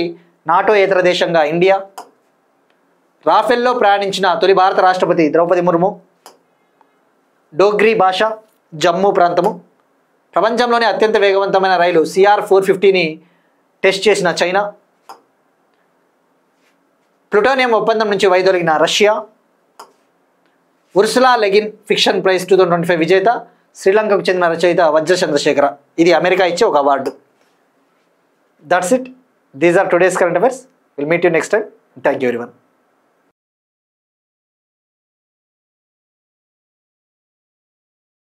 నాటోయేతర దేశంగా ఇండియా. రాఫెల్లో ప్రయాణించిన తొలి భారత రాష్ట్రపతి ద్రౌపది ముర్ము. డోగ్రీ భాష జమ్మూ ప్రాంతము. ప్రపంచంలోనే అత్యంత వేగవంతమైన రైలు CR-450ని టెస్ట్ చేసిన చైనా. ప్లుటోనియం ఒప్పందం నుంచి వైదొలిగిన Russia. Ursula Le Guin fiction prize 2025 విజేత శ్రీలంకకు చెందిన రచయిత వజ్ర చంద్రశేఖర. ఇది అమెరికా ఇచ్చే ఒక award. That's it. These are today's current affairs. Will meet you next time. Thank you everyone.